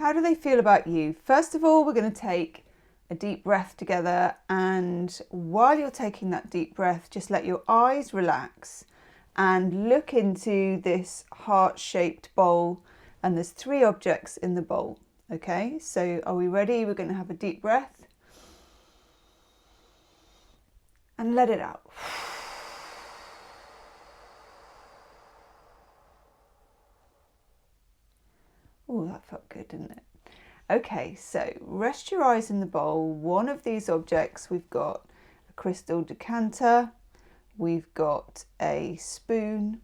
How do they feel about you? First of all, we're going to take a deep breath together, and while you're taking that deep breath, just let your eyes relax and look into this heart-shaped bowl, and there's 3 objects in the bowl. Okay, so are we ready? We're going to have a deep breath and let it out. Oh, that felt good, didn't it? Okay, so rest your eyes in the bowl. One of these objects, we've got a crystal decanter, we've got a spoon,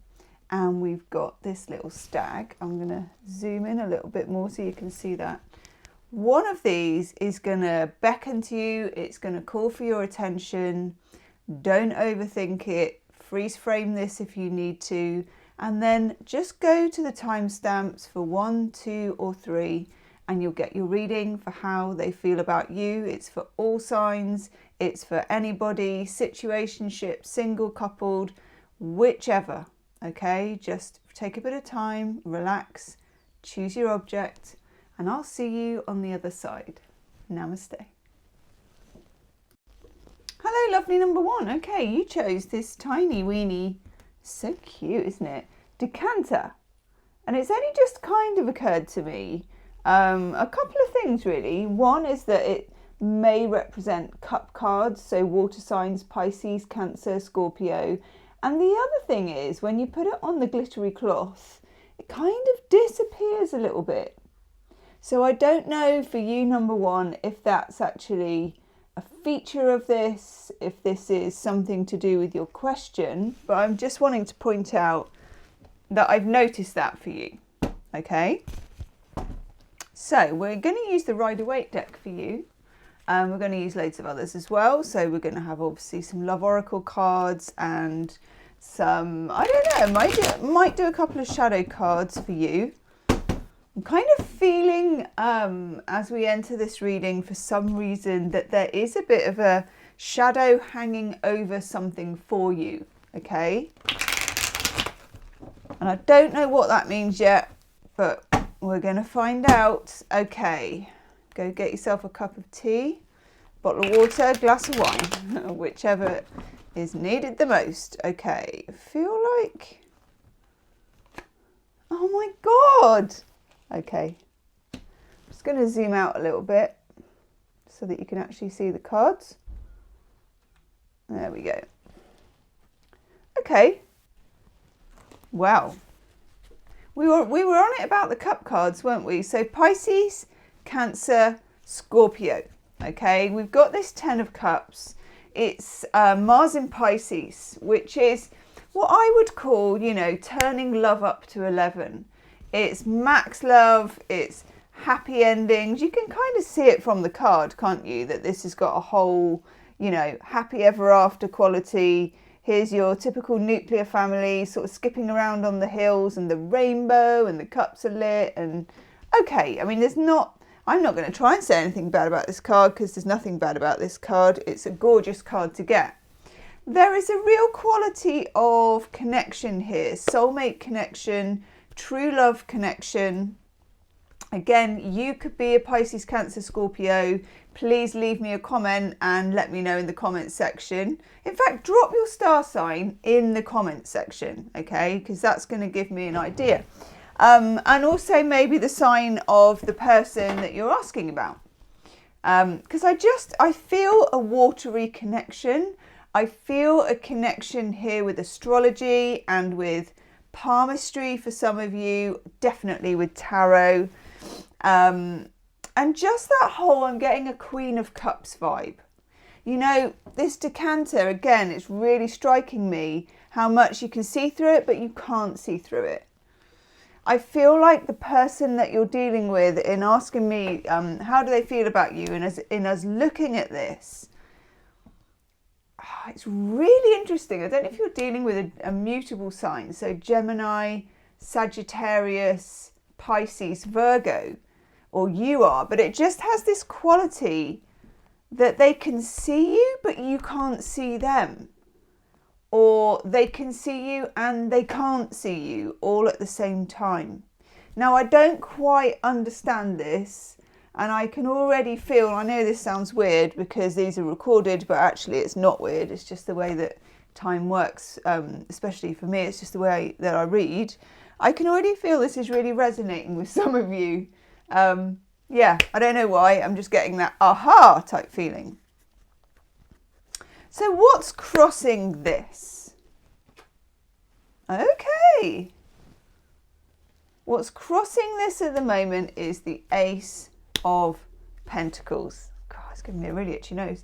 and we've got this little stag. I'm going to zoom in a little bit more so you can see that. One of these is going to beckon to you. It's going to call for your attention. Don't overthink it. Freeze frame this if you need to. And then just go to the timestamps for 1, 2, or 3, and you'll get your reading for how they feel about you. It's for all signs. It's for anybody, situationship, single, coupled, whichever. Okay, just take a bit of time, relax, choose your object, and I'll see you on the other side. Namaste. Hello, lovely number 1. Okay, you chose this tiny weeny, so cute, isn't it? Decanter. And it's only just kind of occurred to me a couple of things really. One is that it may represent cup cards, so water signs, Pisces, Cancer, Scorpio. And the other thing is when you put it on the glittery cloth, it kind of disappears a little bit. So I don't know for you, number 1, if that's actually a feature of this, if this is something to do with your question, but I'm just wanting to point out that I've noticed that for you. Okay, so we're going to use the Rider-Waite deck for you. We're going to use loads of others as well. So we're going to have obviously some Love Oracle cards and some, I don't know, might do a couple of shadow cards for you. I'm kind of feeling as we enter this reading for some reason that there is a bit of a shadow hanging over something for you. Okay, and I don't know what that means yet, but we're going to find out. Okay, go get yourself a cup of tea, bottle of water, glass of wine, whichever is needed the most. Okay, I feel like, oh my God. Okay, I'm just going to zoom out a little bit so that you can actually see the cards. There we go. Okay. Wow. We were on it about the cup cards, weren't we? So Pisces, Cancer, Scorpio. Okay, we've got this 10 of Cups. It's Mars in Pisces, which is what I would call, you know, turning love up to 11. It's max love, it's happy endings. You can kind of see it from the card, can't you? That this has got a whole, you know, happy ever after quality. Here's your typical nuclear family sort of skipping around on the hills and the rainbow and the cups are lit. And okay, I mean, I'm not going to try and say anything bad about this card because there's nothing bad about this card. It's a gorgeous card to get. There is a real quality of connection here, soulmate connection, true love connection. Again, you could be a Pisces, Cancer, Scorpio. Please leave me a comment and let me know in the comment section. In fact, drop your star sign in the comment section, okay? Because that's going to give me an idea. And also maybe the sign of the person that you're asking about. Because I feel a watery connection. I feel a connection here with astrology and with palmistry for some of you, definitely with tarot. And just that whole, I'm getting a Queen of Cups vibe. You know, this decanter, again, it's really striking me how much you can see through it, but you can't see through it. I feel like the person that you're dealing with in asking me, how do they feel about you? And in us looking at this, it's really interesting. I don't know if you're dealing with a mutable sign. So Gemini, Sagittarius, Pisces, Virgo, or you are, but it just has this quality that they can see you, but you can't see them. Or they can see you and they can't see you all at the same time. Now, I don't quite understand this, and I can already feel, I know this sounds weird because these are recorded, but actually it's not weird. It's just the way that time works, especially for me. It's just the way that I read. I can already feel this is really resonating with some of you. Yeah, I don't know why. I'm just getting that aha type feeling. So what's crossing this? Okay. What's crossing this at the moment is the Ace of Pentacles. God, it's giving me a really itchy nose.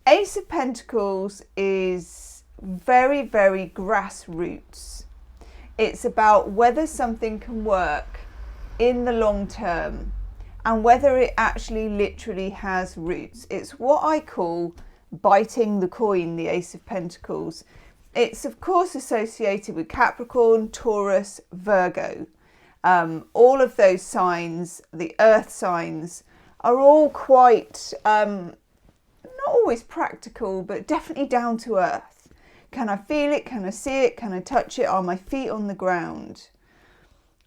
Ace of Pentacles is very, very grassroots. It's about whether something can work in the long term and whether it actually literally has roots. It's what I call biting the coin, the Ace of Pentacles. It's of course associated with Capricorn, Taurus, Virgo. All of those signs, the earth signs, are all quite, not always practical, but definitely down to earth. Can I feel it? Can I see it? Can I touch it? Are my feet on the ground?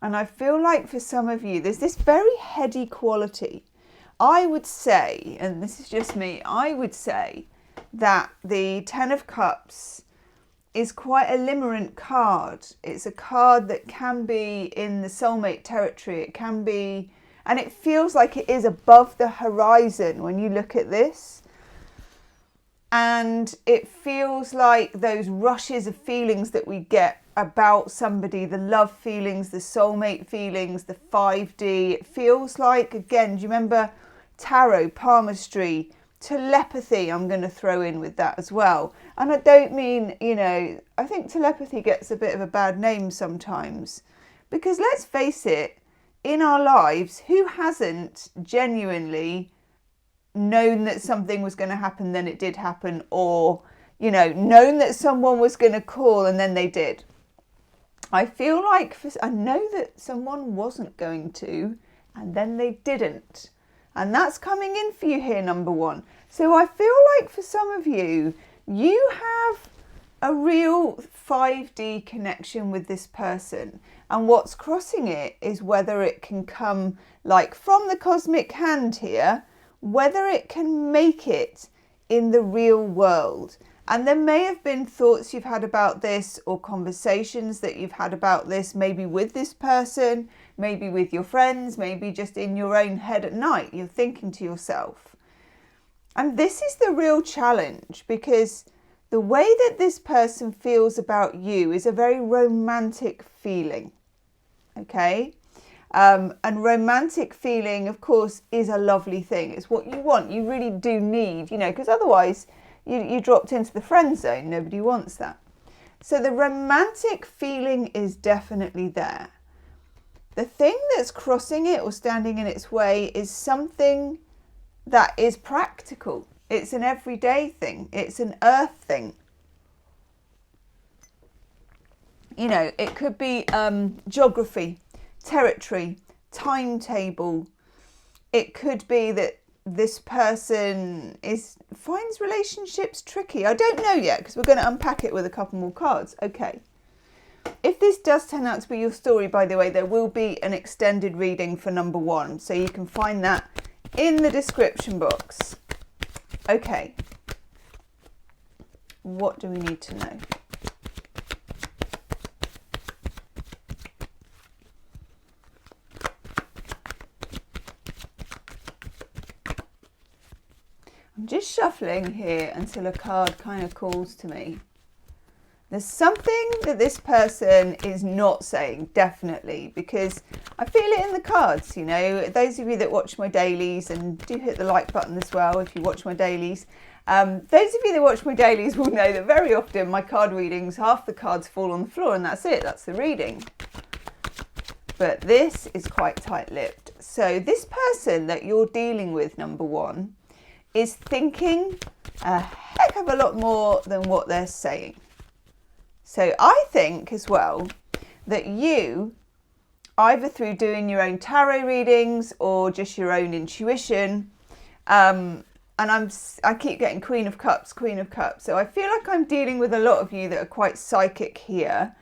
And I feel like for some of you, there's this very heady quality. I would say, and this is just me, I would say that the Ten of Cups is quite a limerent card. It's a card that can be in the soulmate territory. It can be, and it feels like it is above the horizon when you look at this. And it feels like those rushes of feelings that we get about somebody, the love feelings, the soulmate feelings, the 5D. It feels like, again, do you remember tarot, palmistry, telepathy? I'm going to throw in with that as well. And I don't mean, you know, I think telepathy gets a bit of a bad name sometimes, because let's face it, in our lives, who hasn't genuinely known that something was going to happen, then it did happen, or, you know, known that someone was going to call and then they did? I feel like I know that someone wasn't going to and then they didn't. And that's coming in for you here, number one. So I feel like for some of you, you have a real 5D connection with this person. And what's crossing it is whether it can come like from the cosmic hand here, whether it can make it in the real world. And there may have been thoughts you've had about this, or conversations that you've had about this, maybe with this person, maybe with your friends, maybe just in your own head at night. You're thinking to yourself. And this is the real challenge, because the way that this person feels about you is a very romantic feeling. Okay? And romantic feeling, of course, is a lovely thing. It's what you want. You really do need, you know, because otherwise you dropped into the friend zone. Nobody wants that. So the romantic feeling is definitely there. The thing that's crossing it or standing in its way is something that is practical. It's an everyday thing. It's an earth thing. You know, it could be geography, territory, timetable. It could be that this person finds relationships tricky. I don't know yet, because we're going to unpack it with a couple more cards. Okay. If this does turn out to be your story, by the way, there will be an extended reading for number one. So you can find that in the description box. Okay. What do we need to know? I'm just shuffling here until a card kind of calls to me. There's something that this person is not saying, definitely, because I feel it in the cards, you know. Those of you that watch my dailies, and do hit the like button as well if you watch my dailies. Those of you that watch my dailies will know that very often my card readings, half the cards fall on the floor and that's it, that's the reading. But this is quite tight-lipped. So this person that you're dealing with, number one, is thinking a heck of a lot more than what they're saying. So I think as well that you, either through doing your own tarot readings or just your own intuition, and I keep getting Queen of Cups. So I feel like I'm dealing with a lot of you that are quite psychic here,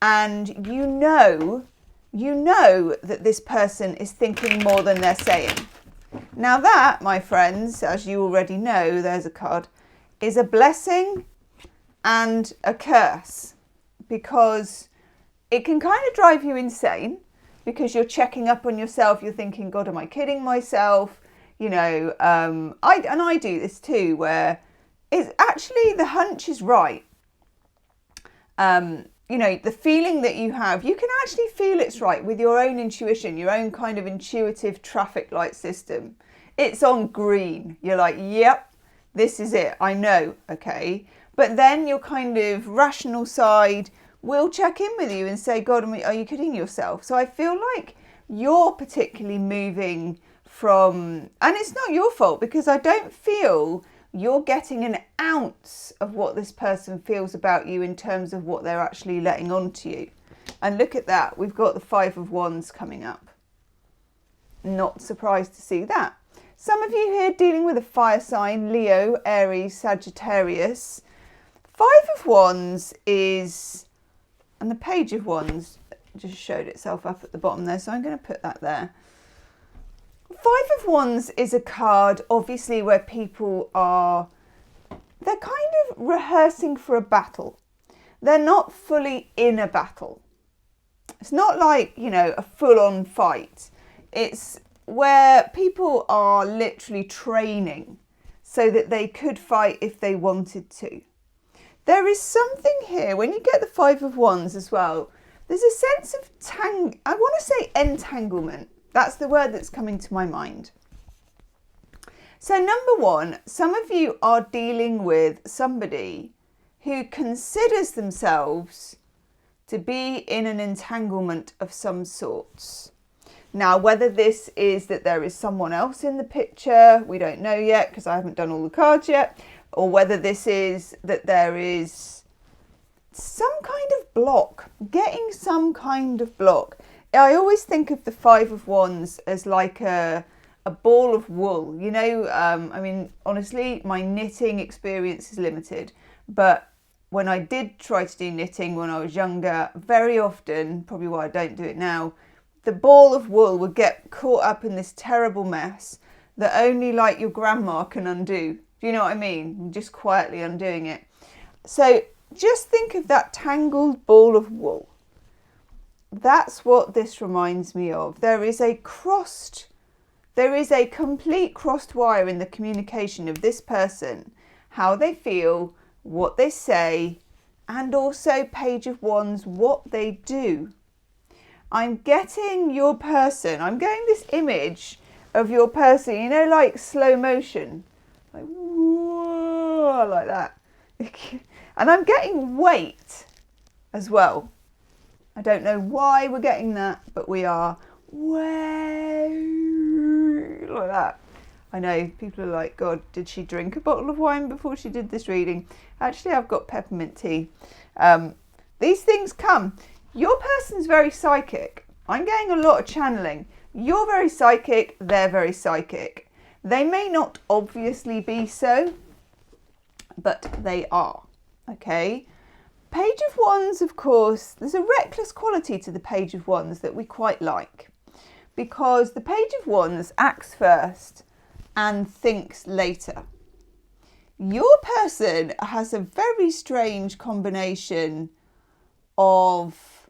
and you know you know that this person is thinking more than they're saying. Now that, my friends, as you already know, there's a card, is a blessing and a curse, because it can kind of drive you insane because you're checking up on yourself. You're thinking, God, am I kidding myself? You know, I do this too, where it's actually the hunch is right. You know, the feeling that you have, you can actually feel it's right with your own intuition, your own kind of intuitive traffic light system. It's on green. You're like, yep, this is it. I know. Okay. But then your kind of rational side will check in with you and say, God, are you kidding yourself? So I feel like you're particularly moving from, and it's not your fault, because I don't feel you're getting an ounce of what this person feels about you in terms of what they're actually letting on to you. And look at that. We've got the 5 of Wands coming up. Not surprised to see that. Some of you here dealing with a fire sign, Leo, Aries, Sagittarius. 5 of Wands is, and the Page of Wands just showed itself up at the bottom there, so I'm going to put that there. 5 of Wands is a card, obviously, where people are, they're kind of rehearsing for a battle. They're not fully in a battle. It's not like, you know, a full-on fight. It's where people are literally training so that they could fight if they wanted to. There is something here, when you get the 5 of Wands as well, there's a sense of I want to say entanglement. That's the word that's coming to my mind. So number one, some of you are dealing with somebody who considers themselves to be in an entanglement of some sorts. Now, whether this is that there is someone else in the picture, we don't know yet because I haven't done all the cards yet, or whether this is that there is some kind of block, getting some kind of block. I always think of the 5 of Wands as like a ball of wool, you know. I mean, honestly, my knitting experience is limited, but when I did try to do knitting when I was younger, very often, probably why I don't do it now, the ball of wool would get caught up in this terrible mess that only like your grandma can undo. Do you know what I mean? Just quietly undoing it. So just think of that tangled ball of wool. That's what this reminds me of. There is a complete crossed wire in the communication of this person, how they feel, what they say, and also Page of Wands, what they do. I'm getting your person, I'm getting this image of your person, you know, like slow motion, like whoa, like that. And I'm getting weight as well. I don't know why we're getting that, but we are way like that. I know people are like, God, did she drink a bottle of wine before she did this reading? Actually, I've got peppermint tea. These things come. Your person's very psychic. I'm getting a lot of channeling. You're very psychic. They're very psychic. They may not obviously be so, but they are. Okay. Page of Wands, of course, there's a reckless quality to the Page of Wands that we quite like, because the Page of Wands acts first and thinks later. Your person has a very strange combination of,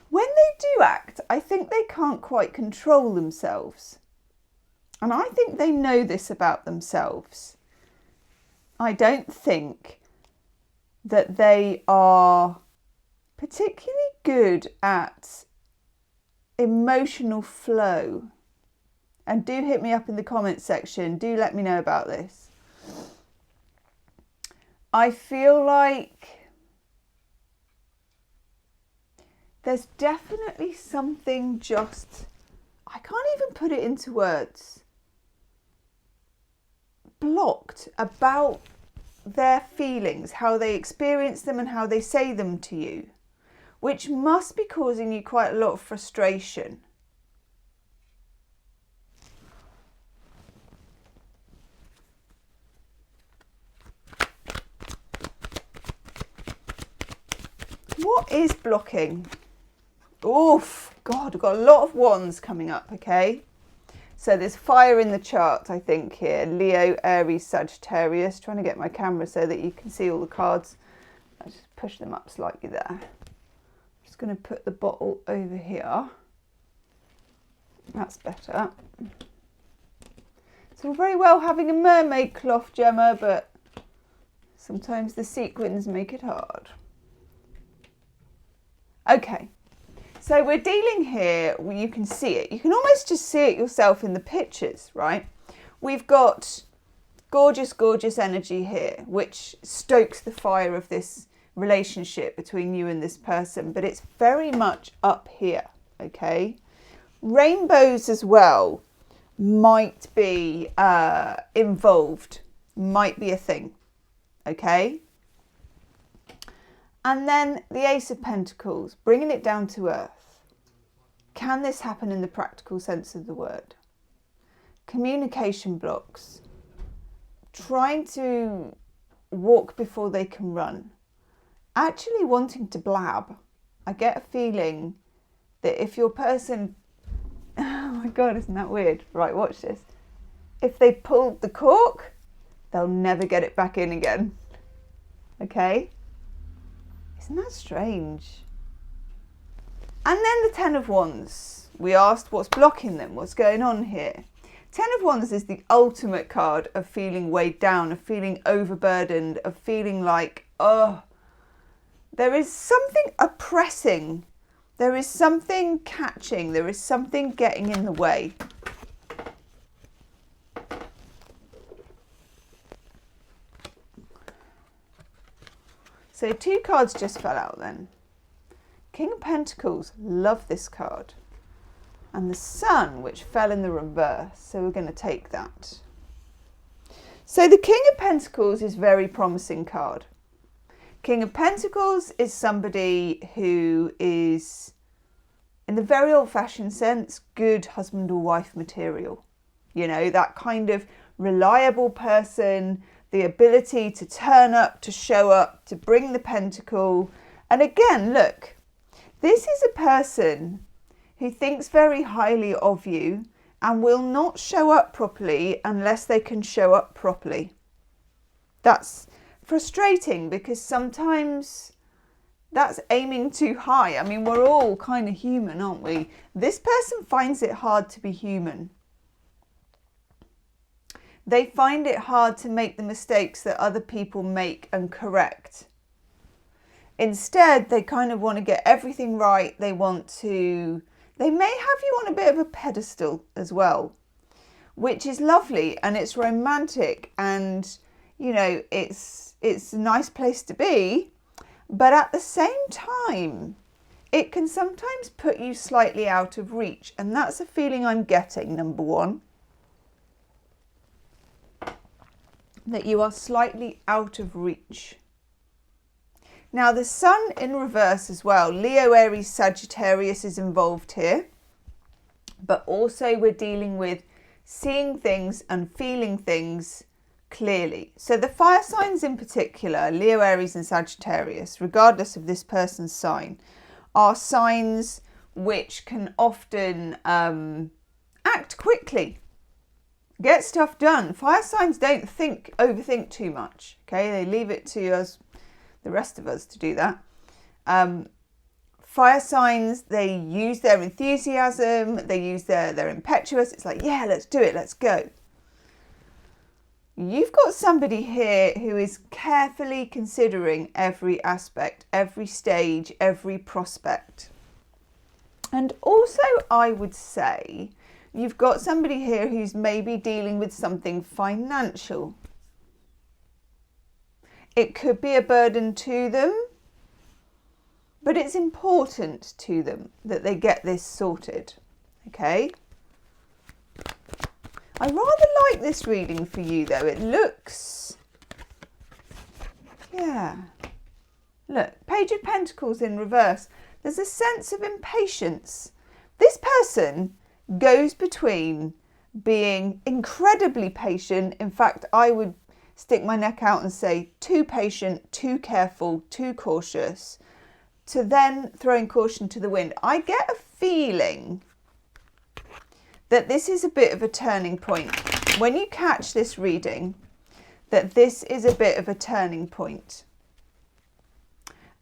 when they do act, I think they can't quite control themselves. And I think they know this about themselves. I don't think that they are particularly good at emotional flow. And do hit me up in the comments section. Do let me know about this. I feel like there's definitely something just, I can't even put it into words, blocked about their feelings, how they experience them and how they say them to you, which must be causing you quite a lot of frustration. What is blocking? Oof, God, we've got a lot of wands coming up, okay? So there's fire in the chart, I think, here. Leo, Aries, Sagittarius. Trying to get my camera so that you can see all the cards. I'll just push them up slightly there. Just going to put the bottle over here. That's better. It's all very well having a mermaid cloth, Gemma, but sometimes the sequins make it hard. Okay. So we're dealing here, you can see it. You can almost just see it yourself in the pictures, right? We've got gorgeous, gorgeous energy here, which stokes the fire of this relationship between you and this person, but it's very much up here, okay? Rainbows as well might be involved, might be a thing, okay? And then the Ace of Pentacles, bringing it down to earth. Can this happen in the practical sense of the word? Communication blocks. Trying to walk before they can run. Actually wanting to blab. I get a feeling that if your person... Oh my God, isn't that weird? Right, watch this. If they pulled the cork, they'll never get it back in again. Okay? Isn't that strange? And then the Ten of Wands. We asked what's blocking them, what's going on here. Ten of Wands is the ultimate card of feeling weighed down, of feeling overburdened, of feeling like, oh, there is something oppressing. There is something catching. There is something getting in the way. So 2 cards just fell out then. King of Pentacles, love this card. And the Sun, which fell in the reverse. So we're going to take that. So the King of Pentacles is a very promising card. King of Pentacles is somebody who is, in the very old-fashioned sense, good husband or wife material. You know, that kind of reliable person, the ability to turn up, to show up, to bring the pentacle. And again, look, this is a person who thinks very highly of you and will not show up properly unless they can show up properly. That's frustrating because sometimes that's aiming too high. I mean, we're all kind of human, aren't we? This person finds it hard to be human. They find it hard to make the mistakes that other people make and correct. Instead, they kind of want to get everything right. They may have you on a bit of a pedestal as well, which is lovely and it's romantic and, you know, it's a nice place to be. But at the same time, it can sometimes put you slightly out of reach. And that's a feeling I'm getting, number one. That you are slightly out of reach. Now the Sun in reverse as well. Leo, Aries, Sagittarius is involved here. But also we're dealing with seeing things and feeling things clearly. So the fire signs in particular, Leo, Aries and Sagittarius, regardless of this person's sign, are signs which can often act quickly. Get stuff done. Fire signs don't overthink too much. Okay, they leave it to us, the rest of us, to do that. Fire signs, they use their enthusiasm, they're impetuous. It's like, yeah, let's do it, let's go. You've got somebody here who is carefully considering every aspect, every stage, every prospect. And also, I would say, you've got somebody here who's maybe dealing with something financial. It could be a burden to them, but it's important to them that they get this sorted, okay? I rather like this reading for you though. It looks, yeah. Look, Page of Pentacles in reverse. There's a sense of impatience. This person goes between being incredibly patient. In fact, I would stick my neck out and say too patient, too careful, too cautious, to then throwing caution to the wind. I get a feeling that this is a bit of a turning point. When you catch this reading, that this is a bit of a turning point.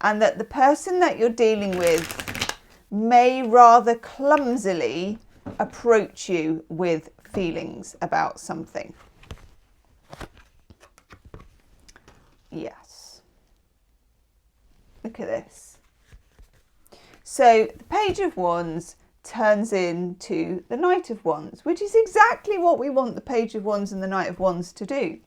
And that the person that you're dealing with may rather clumsily approach you with feelings about something. Yes. Look at this. So the Page of Wands turns into the Knight of Wands, which is exactly what we want the Page of Wands and the Knight of Wands to do.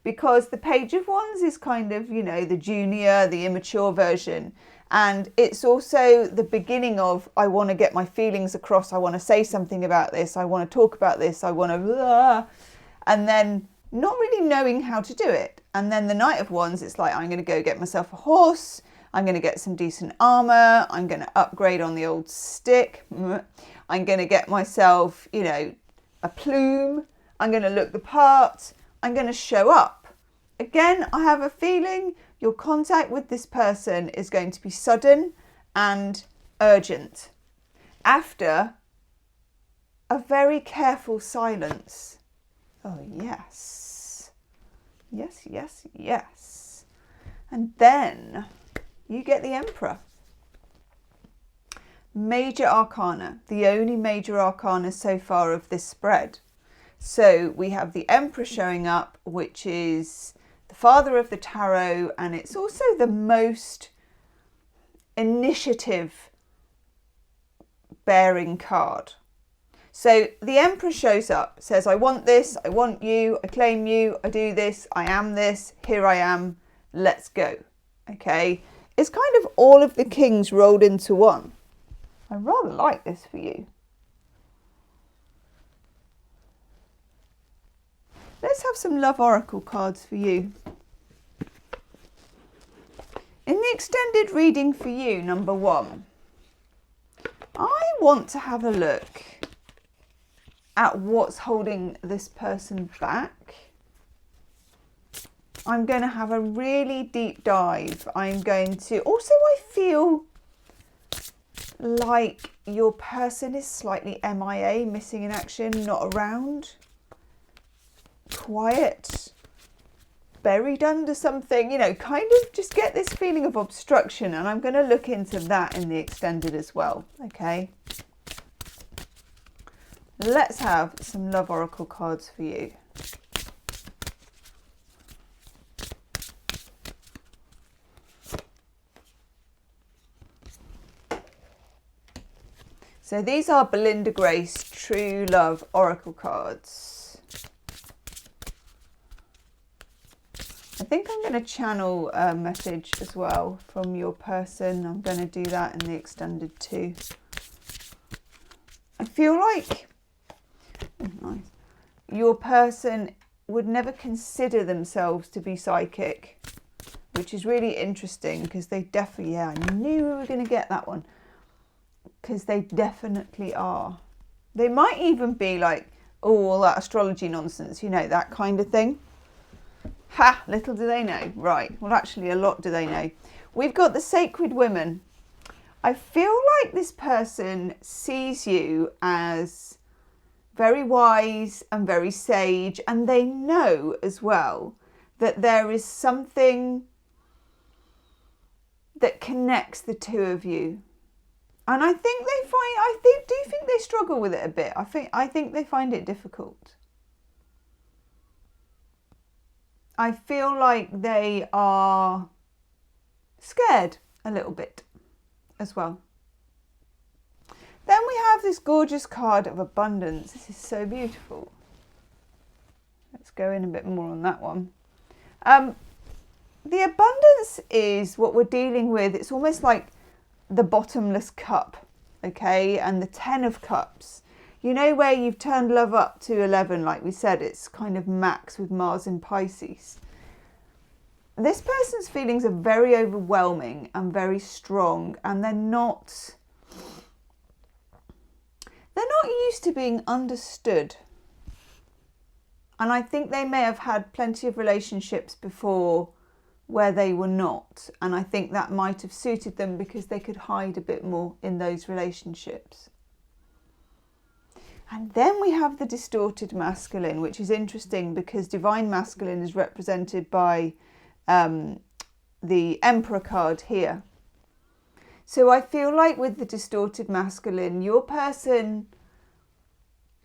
Because the Page of Wands is kind of, you know, the junior, the immature version. And it's also the beginning of, I want to get my feelings across. I want to say something about this. I want to talk about this. I want to, and then not really knowing how to do it. And then the Knight of Wands, it's like, I'm going to go get myself a horse. I'm going to get some decent armor. I'm going to upgrade on the old stick. I'm going to get myself, you know, a plume. I'm going to look the part. I'm going to show up. Again, I have a feeling your contact with this person is going to be sudden and urgent after a very careful silence. Oh, yes. Yes, yes, yes. And then you get the Emperor. Major Arcana, the only major arcana so far of this spread. So we have the Emperor showing up, which is the father of the tarot, and it's also the most initiative bearing card. So the Emperor shows up, says, I want this, I want you, I claim you, I do this, I am this, here I am, let's go. Okay, it's kind of all of the kings rolled into one. I rather like this for you. Let's have some love oracle cards for you. In the extended reading for you, number 1, I want to have a look at what's holding this person back. I'm going to have a really deep dive. I'm going to, also I feel like your person is slightly MIA, missing in action, not around. Quiet, buried under something, you know, kind of just get this feeling of obstruction, and I'm going to look into that in the extended as well. Okay, let's have some love oracle cards for you. So these are Belinda Grace True Love oracle cards. I think I'm going to channel a message as well from your person. I'm going to do that in the extended too. I feel like your person would never consider themselves to be psychic, which is really interesting because they definitely, yeah, I knew we were going to get that one, because they definitely are. They might even be like, oh, all that astrology nonsense, you know, that kind of thing. Ha, little do they know. Right, well actually a lot do they know. We've got the Sacred Women. I feel like this person sees you as very wise and very sage, and they know as well that there is something that connects the two of you. And I think they find, do think they struggle with it a bit. I think they find it difficult. I feel like they are scared a little bit as well. Then we have this gorgeous card of abundance. This is so beautiful. Let's go in a bit more on that one. The abundance is what we're dealing with. It's almost like the bottomless cup, okay? And the 10 of cups. You know, where you've turned love up to 11, like we said, it's kind of max with Mars in Pisces. This person's feelings are very overwhelming and very strong, and they're not used to being understood. And I think they may have had plenty of relationships before where they were not. And I think that might have suited them because they could hide a bit more in those relationships. And then we have the distorted masculine, which is interesting because divine masculine is represented by the Emperor card here. So I feel like with the distorted masculine, your person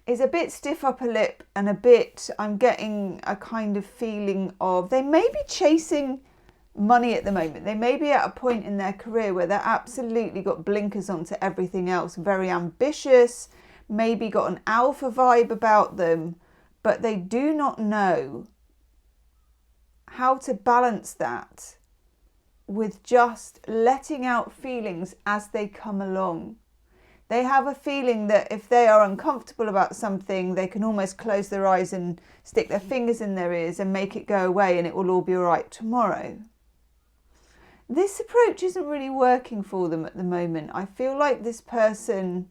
is a bit stiff upper lip and a bit, I'm getting a kind of feeling of, they may be chasing money at the moment. They may be at a point in their career where they're absolutely got blinkers onto everything else, very ambitious, maybe got an alpha vibe about them, but they do not know how to balance that with just letting out feelings as they come along. They have a feeling that if they are uncomfortable about something, they can almost close their eyes and stick their fingers in their ears and make it go away and it will all be all right tomorrow. This approach isn't really working for them at the moment. I feel like this person,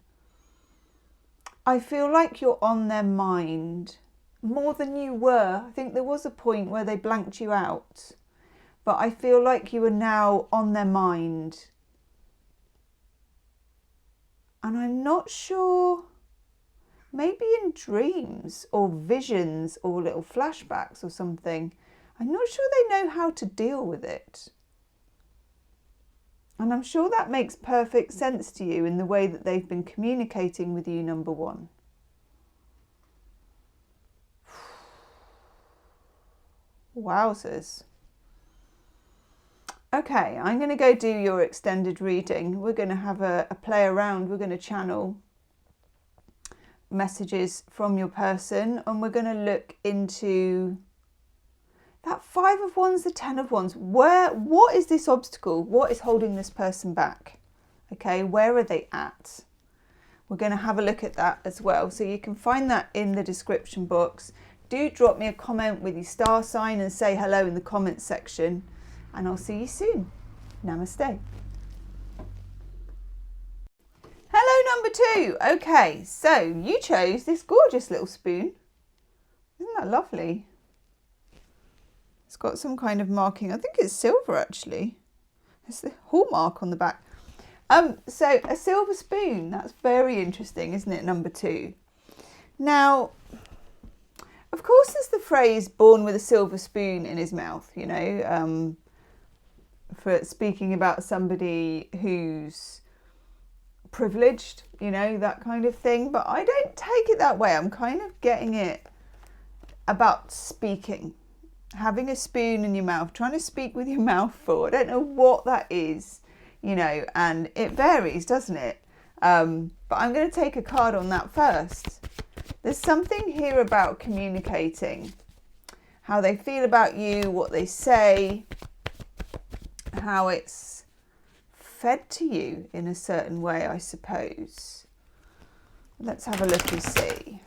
I feel like you're on their mind more than you were. I think there was a point where they blanked you out, but I feel like you are now on their mind. And I'm not sure, maybe in dreams or visions or little flashbacks or something, I'm not sure they know how to deal with it. And I'm sure that makes perfect sense to you in the way that they've been communicating with you, number one. Wowzers. Okay, I'm going to go do your extended reading. We're going to have a play around. We're going to channel messages from your person and we're going to look into that 5 of Wands, the 10 of Wands. What is this obstacle? What is holding this person back? Okay, where are they at? We're going to have a look at that as well. So you can find that in the description box. Do drop me a comment with your star sign and say hello in the comments section. And I'll see you soon. Namaste. Hello, number 2. Okay, so you chose this gorgeous little spoon. Isn't that lovely? It's got some kind of marking. I think it's silver, actually. It's the hallmark on the back. So a silver spoon. That's very interesting, isn't it, number 2? Now, of course, there's the phrase "born with a silver spoon in his mouth," you know, for speaking about somebody who's privileged, you know, that kind of thing. But I don't take it that way. I'm kind of getting it about speaking, having a spoon in your mouth, trying to speak with your mouth full. I don't know what that is, you know, and it varies, doesn't it? But I'm going to take a card on that first. There's something here about communicating, how they feel about you, what they say, how it's fed to you in a certain way, I suppose. Let's have a look and see.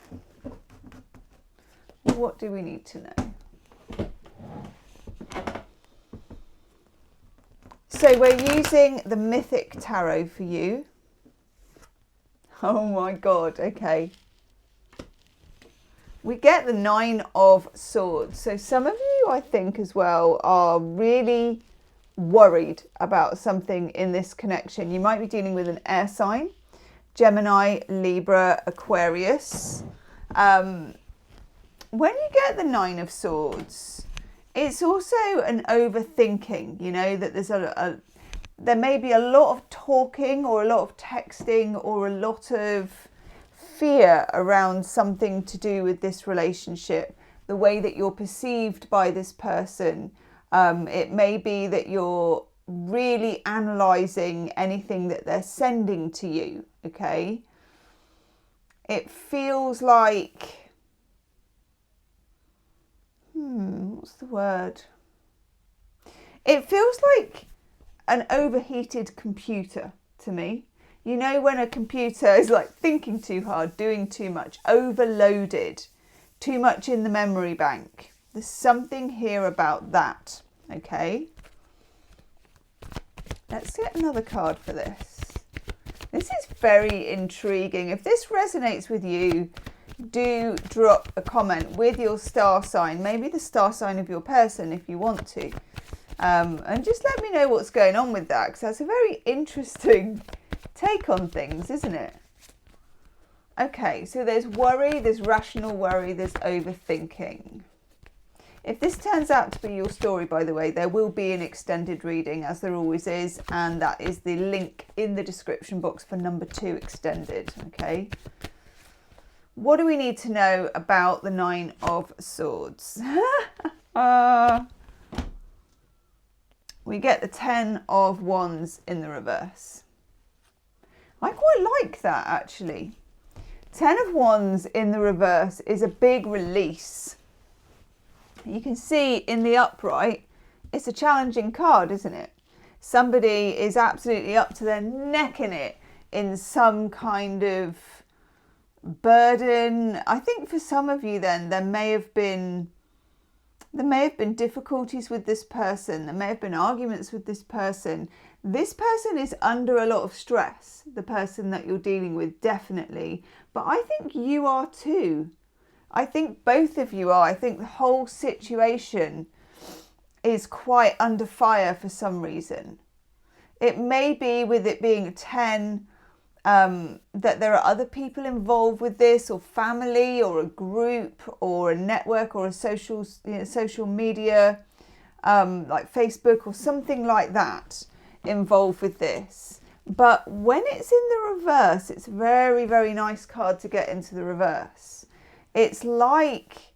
What do we need to know? So we're using the Mythic Tarot for you. Oh my God, okay. We get the 9 of Swords. So some of you, I think, as well, are really worried about something in this connection. You might be dealing with an air sign, Gemini, Libra, Aquarius. When you get the 9 of Swords, it's also an overthinking, you know, that there's there may be a lot of talking or a lot of texting or a lot of fear around something to do with this relationship, the way that you're perceived by this person. It may be that you're really analysing anything that they're sending to you, okay? It feels like, what's the word? It feels like an overheated computer to me. You know, when a computer is like thinking too hard, doing too much, overloaded, too much in the memory bank. There's something here about that, okay? Let's get another card for this. This is very intriguing. If this resonates with you, do drop a comment with your star sign, maybe the star sign of your person if you want to. And just let me know what's going on with that, because that's a very interesting take on things, isn't it? Okay, so there's worry, there's rational worry, there's overthinking. If this turns out to be your story, by the way, there will be an extended reading, as there always is, and that is the link in the description box for number 2 extended, okay? What do we need to know about the 9 of Swords? We get the 10 of Wands in the reverse. I quite like that, actually. 10 of Wands in the reverse is a big release. You can see in the upright, it's a challenging card, isn't it? Somebody is absolutely up to their neck in it, in some kind of burden. I think for some of you then, there may have been difficulties with this person. There may have been arguments with this person. This person is under a lot of stress, the person that you're dealing with, definitely. But I think you are too. I think both of you are. I think the whole situation is quite under fire for some reason. It may be, with it being a 10, that there are other people involved with this, or family, or a group, or a network, or a social media, like Facebook or something like that, involved with this. But when it's in the reverse, it's a very, very nice card to get into the reverse. It's like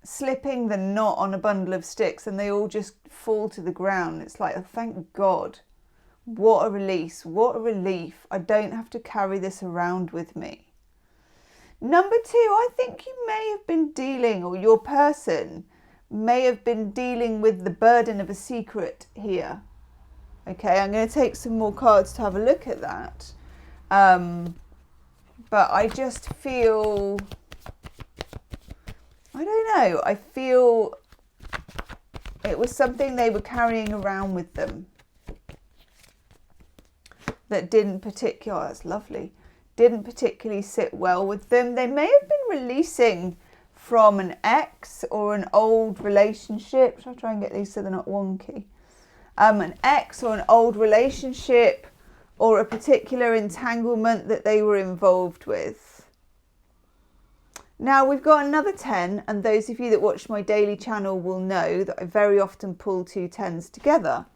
slipping the knot on a bundle of sticks and they all just fall to the ground. It's like, oh, thank God. What a release, what a relief. I don't have to carry this around with me. Number 2, I think you may have been dealing, or your person may have been dealing with the burden of a secret here. Okay, I'm going to take some more cards to have a look at that. But I just feel, I don't know, I feel it was something they were carrying around with them that didn't particularly, oh, that's lovely, didn't particularly sit well with them. They may have been releasing from an ex or an old relationship. Shall I try and get these so they're not wonky? An ex or an old relationship, or a particular entanglement that they were involved with. Now we've got another 10, and those of you that watch my daily channel will know that I very often pull 2 10s together.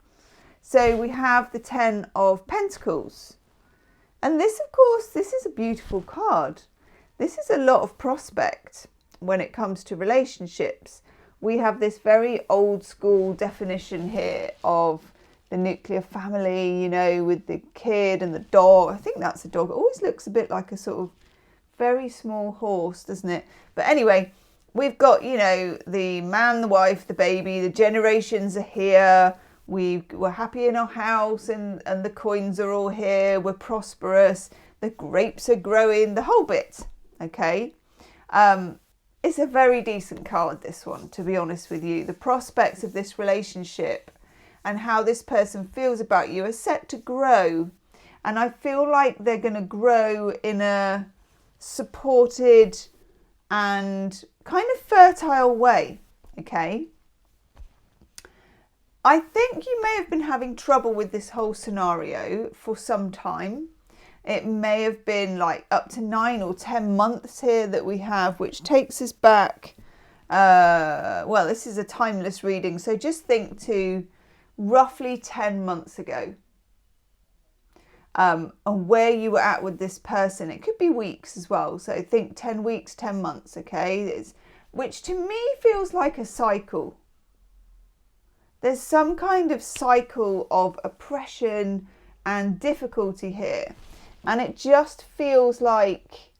So we have the 10 of Pentacles. And this, of course, this is a beautiful card. This is a lot of prospect when it comes to relationships. We have this very old school definition here of the nuclear family, you know, with the kid and the dog. I think that's a dog. It always looks a bit like a sort of very small horse, doesn't it? But anyway, we've got, you know, the man, the wife, the baby, the generations are here. We're happy in our house, and the coins are all here. We're prosperous. The grapes are growing, the whole bit. Okay. It's a very decent card, this one, to be honest with you. The prospects of this relationship and how this person feels about you are set to grow. And I feel like they're going to grow in a supported and kind of fertile way. Okay. I think you may have been having trouble with this whole scenario for some time. It may have been like up to 9 or 10 months here that we have, which takes us back. Well, this is a timeless reading, so just think to roughly 10 months ago. And where you were at with this person. It could be weeks as well. So think 10 weeks, 10 months, okay? Which to me feels like a cycle. There's some kind of cycle of oppression and difficulty here. And it just feels like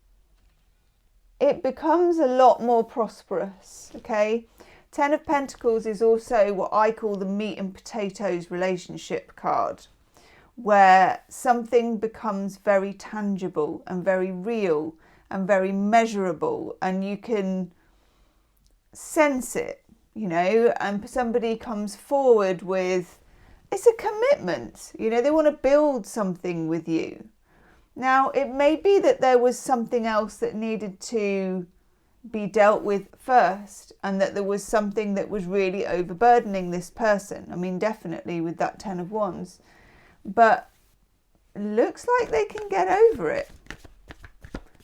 it becomes a lot more prosperous, okay? 10 of Pentacles is also what I call the meat and potatoes relationship card, where something becomes very tangible and very real and very measurable, and you can sense it. You know, and somebody comes forward with, it's a commitment, you know, they want to build something with you. Now, it may be that there was something else that needed to be dealt with first, and that there was something that was really overburdening this person. I mean, definitely with that 10 of Wands, but looks like they can get over it.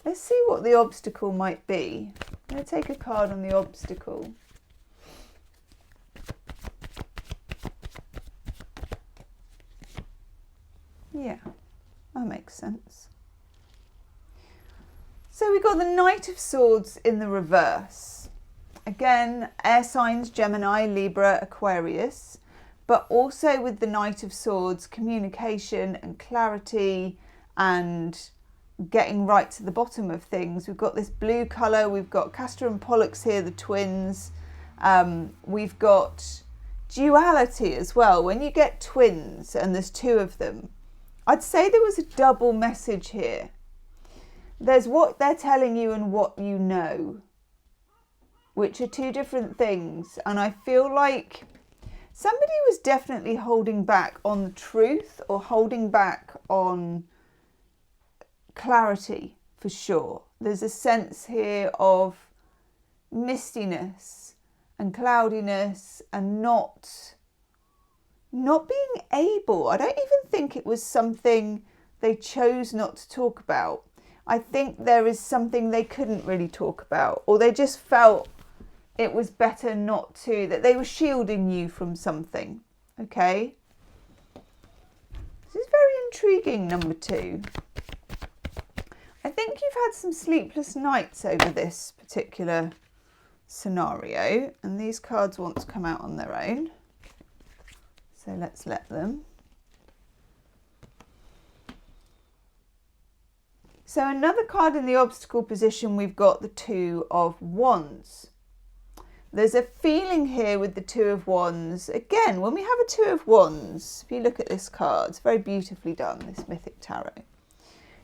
Let's see what the obstacle might be. I'm going to take a card on the obstacle. Yeah, that makes sense. So we got the Knight of Swords in the reverse. Again, air signs, Gemini, Libra, Aquarius, but also with the Knight of Swords, communication and clarity and getting right to the bottom of things. We've got this blue colour, we've got Castor and Pollux here, the twins. We've got duality as well. When you get twins and there's two of them, I'd say there was a double message here. There's what they're telling you and what you know, which are two different things. And I feel like somebody was definitely holding back on the truth or holding back on clarity for sure. There's a sense here of mistiness and cloudiness and not being able. I don't even think it was something they chose not to talk about. I think there is something they couldn't really talk about, or they just felt it was better not to, that they were shielding you from something. Okay? This is very intriguing, number 2. I think you've had some sleepless nights over this particular scenario, and these cards want to come out on their own. So let's let them. So another card in the obstacle position, we've got the 2 of Wands. There's a feeling here with the 2 of Wands. Again, when we have a 2 of Wands, if you look at this card, it's very beautifully done, this Mythic Tarot.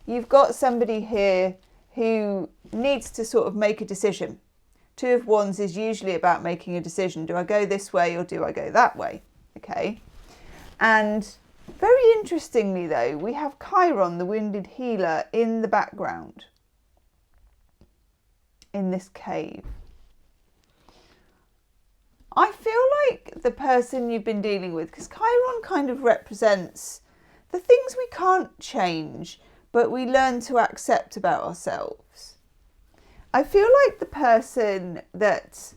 You've got somebody here who needs to sort of make a decision. 2 of Wands is usually about making a decision. Do I go this way or do I go that way? Okay. And very interestingly though, we have Chiron, the wounded healer, in the background in this cave. I feel like the person you've been dealing with, because Chiron kind of represents the things we can't change, but we learn to accept about ourselves. I feel like the person that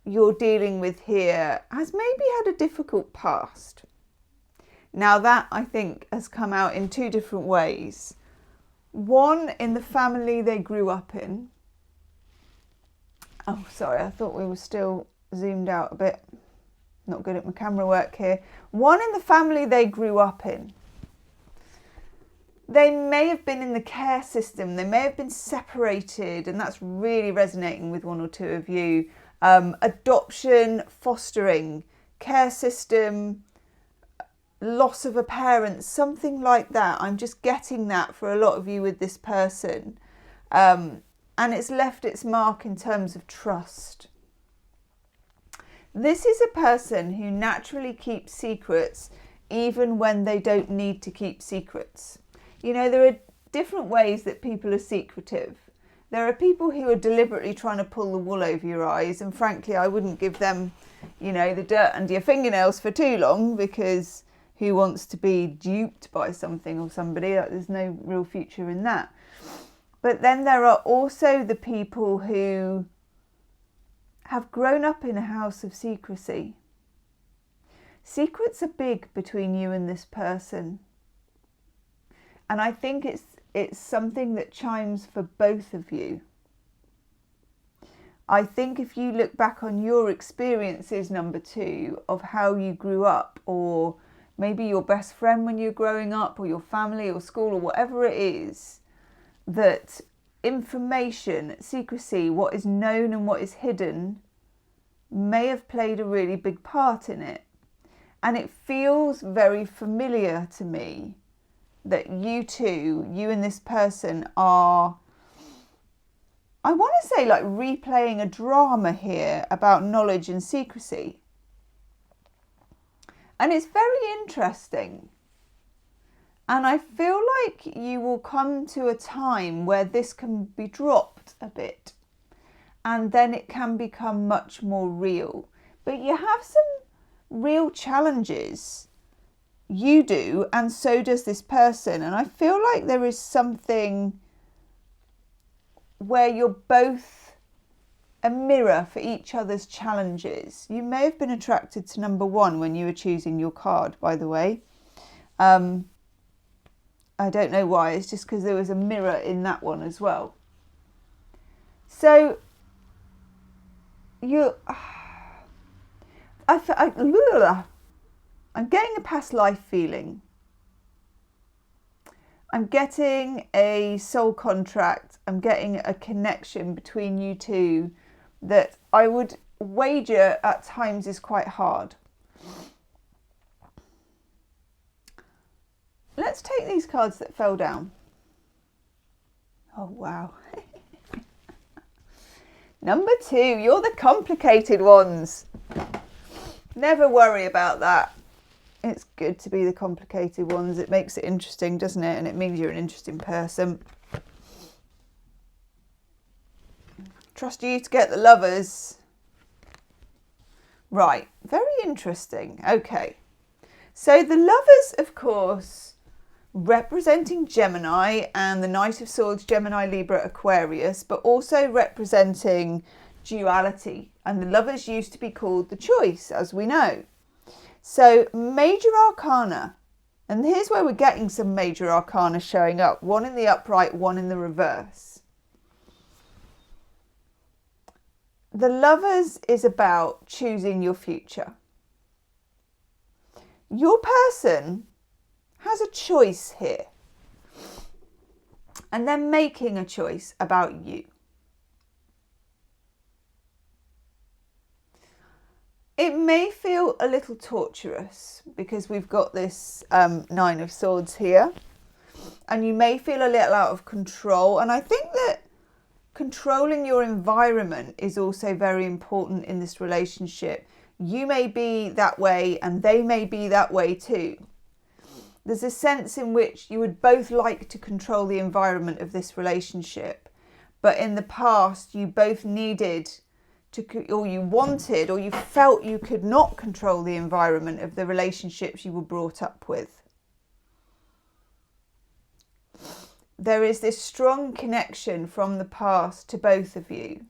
you're dealing with here has maybe had a difficult past. Now that, I think, has come out in 2 different ways. One, in the family they grew up in. Oh, sorry, I thought we were still zoomed out a bit. Not good at my camera work here. One, in the family they grew up in. They may have been in the care system. They may have been separated, and that's really resonating with 1 or 2 of you. Adoption, fostering, care system, loss of a parent, something like that. I'm just getting that for a lot of you with this person. And it's left its mark in terms of trust. This is a person who naturally keeps secrets even when they don't need to keep secrets. You know, there are different ways that people are secretive. There are people who are deliberately trying to pull the wool over your eyes, and frankly, I wouldn't give them, you know, the dirt under your fingernails for too long, because who wants to be duped by something or somebody? There's no real future in that. But then there are also the people who have grown up in a house of secrecy. Secrets are big between you and this person. And I think it's something that chimes for both of you. I think if you look back on your experiences, number 2, of how you grew up, or maybe your best friend when you're growing up, or your family or school or whatever it is, that information, secrecy, what is known and what is hidden, may have played a really big part in it. And it feels very familiar to me that you two, you and this person, are, I want to say, like replaying a drama here about knowledge and secrecy. And it's very interesting. And I feel like you will come to a time where this can be dropped a bit. and then it can become much more real. But you have some real challenges. You do, and so does this person. And I feel like there is something where you're both a mirror for each other's challenges. You may have been attracted to number 1 when you were choosing your card, by the way. I don't know why, it's just because there was a mirror in that one as well. So I'm getting a past life feeling. I'm getting a soul contract. I'm getting a connection between you two that I would wager at times is quite hard. Let's take these cards that fell down. Oh, wow. Number 2, you're the complicated ones. Never worry about that. It's good to be the complicated ones. It makes it interesting, doesn't it? And it means you're an interesting person. Trust you to get the Lovers. Right, very interesting. Okay. So the Lovers, of course, representing Gemini and the Knight of Swords, Gemini, Libra, Aquarius, but also representing duality. And the Lovers used to be called the Choice, as we know. So major arcana, and here's where we're getting some major arcana showing up. One in the upright, one in the reverse. The Lovers is about choosing your future. Your person has a choice here, and they're making a choice about you. It may feel a little torturous because we've got this 9 of Swords here, and you may feel a little out of control. And I think that controlling your environment is also very important in this relationship. You may be that way and they may be that way too. There's a sense in which you would both like to control the environment of this relationship, but in the past you both needed to, or you wanted, or you felt you could not control the environment of the relationships you were brought up with. There is this strong connection from the past to both of you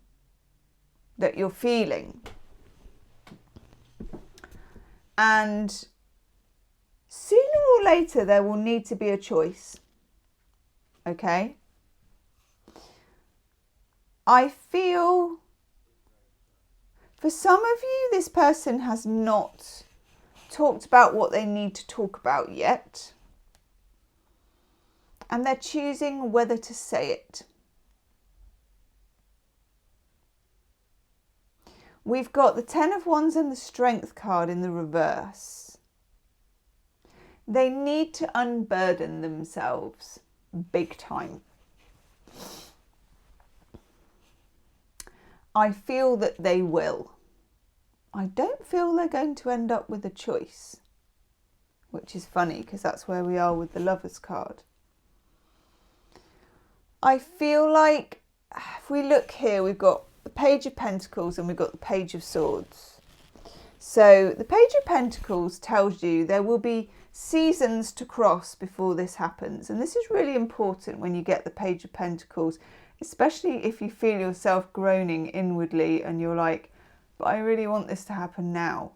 that you're feeling. And sooner or later there will need to be a choice. Okay? I feel for some of you, this person has not talked about what they need to talk about yet. And they're choosing whether to say it. We've got the 10 of Wands and the Strength card in the reverse. They need to unburden themselves big time. I feel that they will. I don't feel they're going to end up with a choice, which is funny because that's where we are with the Lovers card. I feel like if we look here, we've got the Page of Pentacles and we've got the Page of Swords. So the Page of Pentacles tells you there will be seasons to cross before this happens. And this is really important when you get the Page of Pentacles, especially if you feel yourself groaning inwardly and you're like, but I really want this to happen now.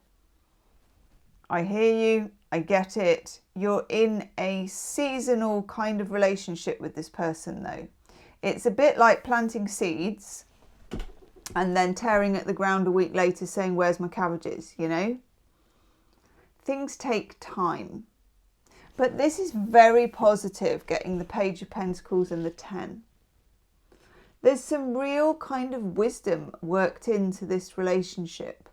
I hear you. I get it. You're in a seasonal kind of relationship with this person though. It's a bit like planting seeds and then tearing at the ground a week later saying, where's my cabbages, you know? Things take time. But this is very positive, getting the Page of Pentacles and the 10. There's some real kind of wisdom worked into this relationship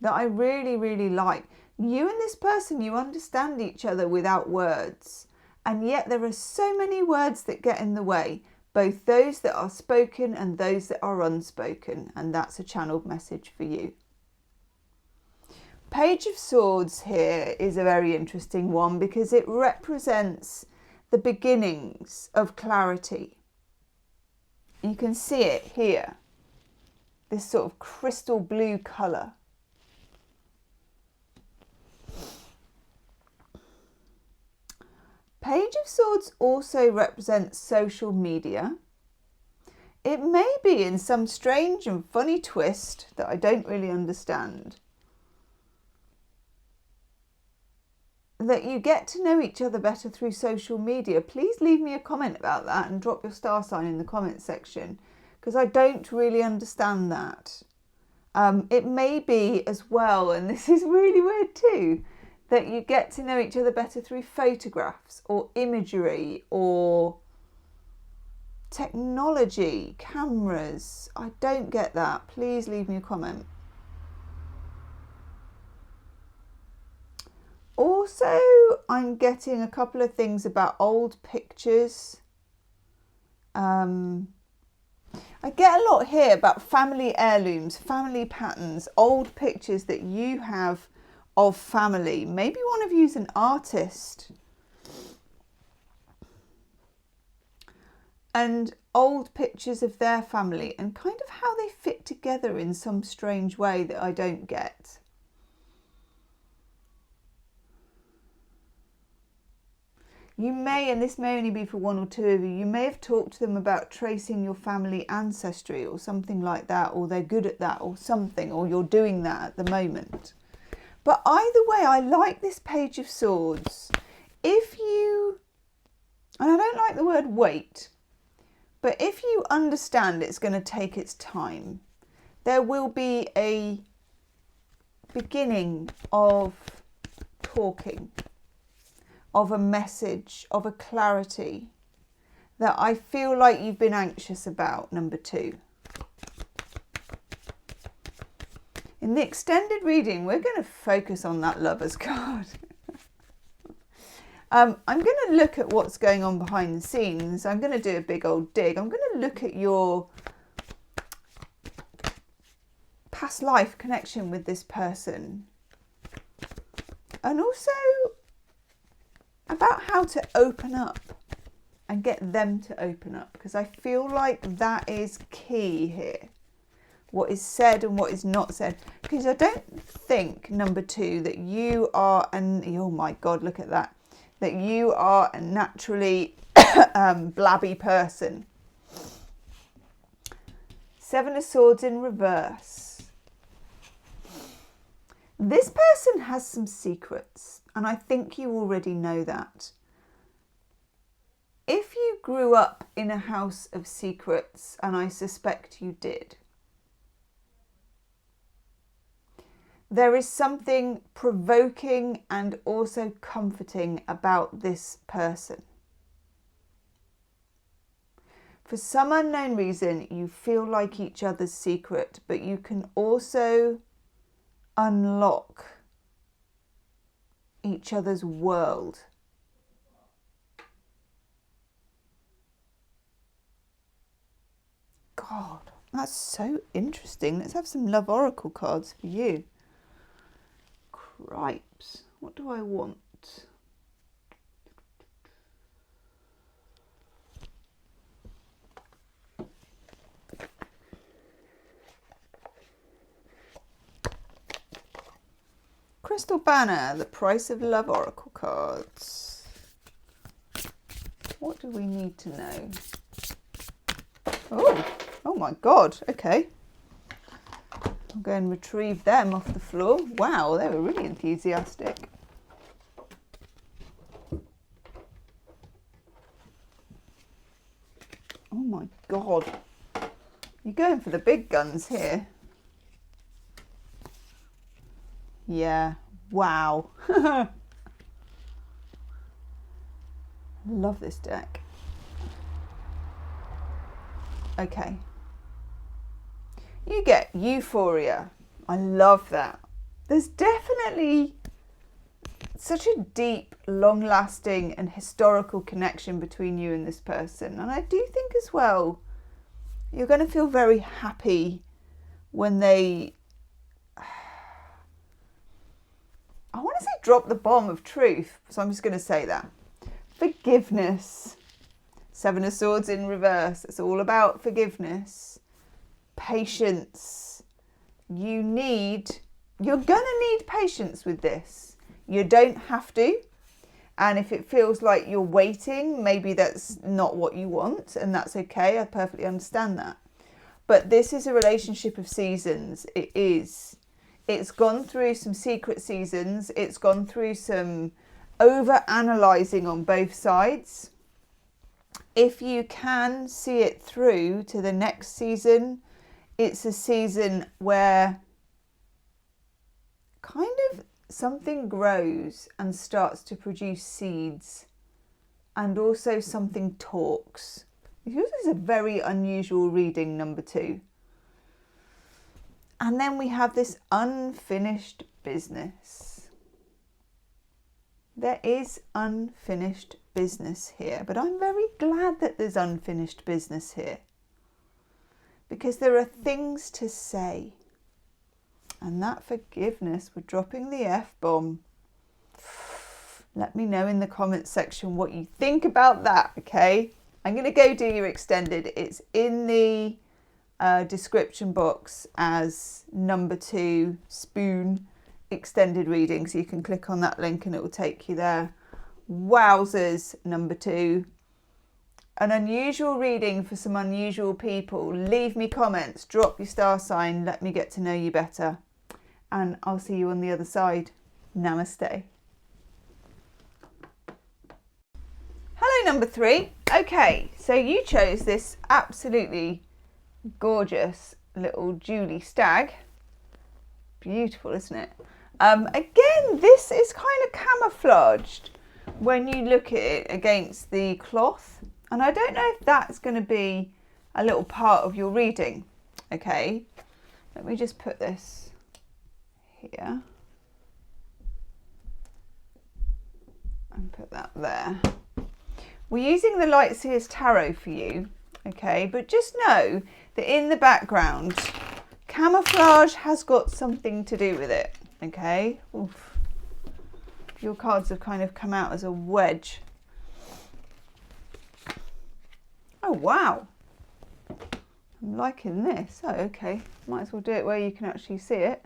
that I really, really like. You and this person, you understand each other without words. And yet there are so many words that get in the way, both those that are spoken and those that are unspoken. And that's a channeled message for you. Page of Swords here is a very interesting one because it represents the beginnings of clarity. You can see it here. This sort of crystal blue colour. Page of Swords also represents social media. It may be in some strange and funny twist that I don't really understand, that you get to know each other better through social media. Please leave me a comment about that and drop your star sign in the comment section, because I don't really understand that. It may be as well, and this is really weird too, that you get to know each other better through photographs or imagery or technology, cameras. I don't get that. Please leave me a comment. Also, I'm getting a couple of things about old pictures. I get a lot here about family heirlooms, family patterns, old pictures that you have of family. Maybe one of you is an artist. And old pictures of their family and kind of how they fit together in some strange way that I don't get. You may, and this may only be for one or two of you, you may have talked to them about tracing your family ancestry or something like that, or they're good at that or something, or you're doing that at the moment. But either way, I like this Page of Swords. If you, and I don't like the word wait, but if you understand it's going to take its time, there will be a beginning of talking, of a message, of a clarity that I feel like you've been anxious about, number 2. In the extended reading, we're going to focus on that Lovers card. I'm going to look at what's going on behind the scenes. I'm going to do a big old dig. I'm going to look at your past life connection with this person. And also about how to open up and get them to open up. Because I feel like that is key here. What is said and what is not said. Because I don't think, number 2, that you are oh my God, look at that. That you are a naturally blabby person. 7 of Swords in reverse. This person has some secrets, and I think you already know that. If you grew up in a house of secrets, and I suspect you did, there is something provoking and also comforting about this person. For some unknown reason, you feel like each other's secret, but you can also unlock each other's world. God, that's so interesting. Let's have some love oracle cards for you. Cripes. What do I want? Crystal Banner, the price of love oracle cards. What do we need to know? Oh my God, okay. I'll go and retrieve them off the floor. Wow, they were really enthusiastic. Oh my God. You're going for the big guns here. Yeah, wow. Love this deck. Okay. You get euphoria. I love that. There's definitely such a deep, long-lasting and historical connection between you and this person. And I do think as well, you're going to feel very happy when they, I want to say drop the bomb of truth. So I'm just going to say that. Forgiveness. Seven of Swords in reverse. It's all about forgiveness, patience. You're going to need patience with this. You don't have to. And if it feels like you're waiting, maybe that's not what you want, and that's okay. I perfectly understand that. But this is a relationship of seasons. It is. It's gone through some secret seasons. It's gone through some over-analysing on both sides. If you can see it through to the next season, it's a season where kind of something grows and starts to produce seeds, and also something talks. This is a very unusual reading, number 2. And then we have this unfinished business. There is unfinished business here, but I'm very glad that there's unfinished business here, because there are things to say. And that forgiveness, we're dropping the F-bomb. Let me know in the comments section what you think about that, okay? I'm going to go do your extended. It's in the description box as number 2 spoon extended reading. So you can click on that link and it will take you there. Wowzers, number 2. An unusual reading for some unusual people. Leave me comments, drop your star sign, let me get to know you better. And I'll see you on the other side. Namaste. Hello, number 3. Okay, so you chose this absolutely gorgeous little Julie Stag. Beautiful, isn't it? Again, this is kind of camouflaged when you look at it against the cloth. And I don't know if that's going to be a little part of your reading. Okay, let me just put this here and put that there. We're using the Light Seers Tarot for you, okay, but just know that in the background camouflage has got something to do with it, okay. Oof. Your cards have kind of come out as a wedge. Oh wow, I'm liking this. Oh, okay, might as well do it where you can actually see it.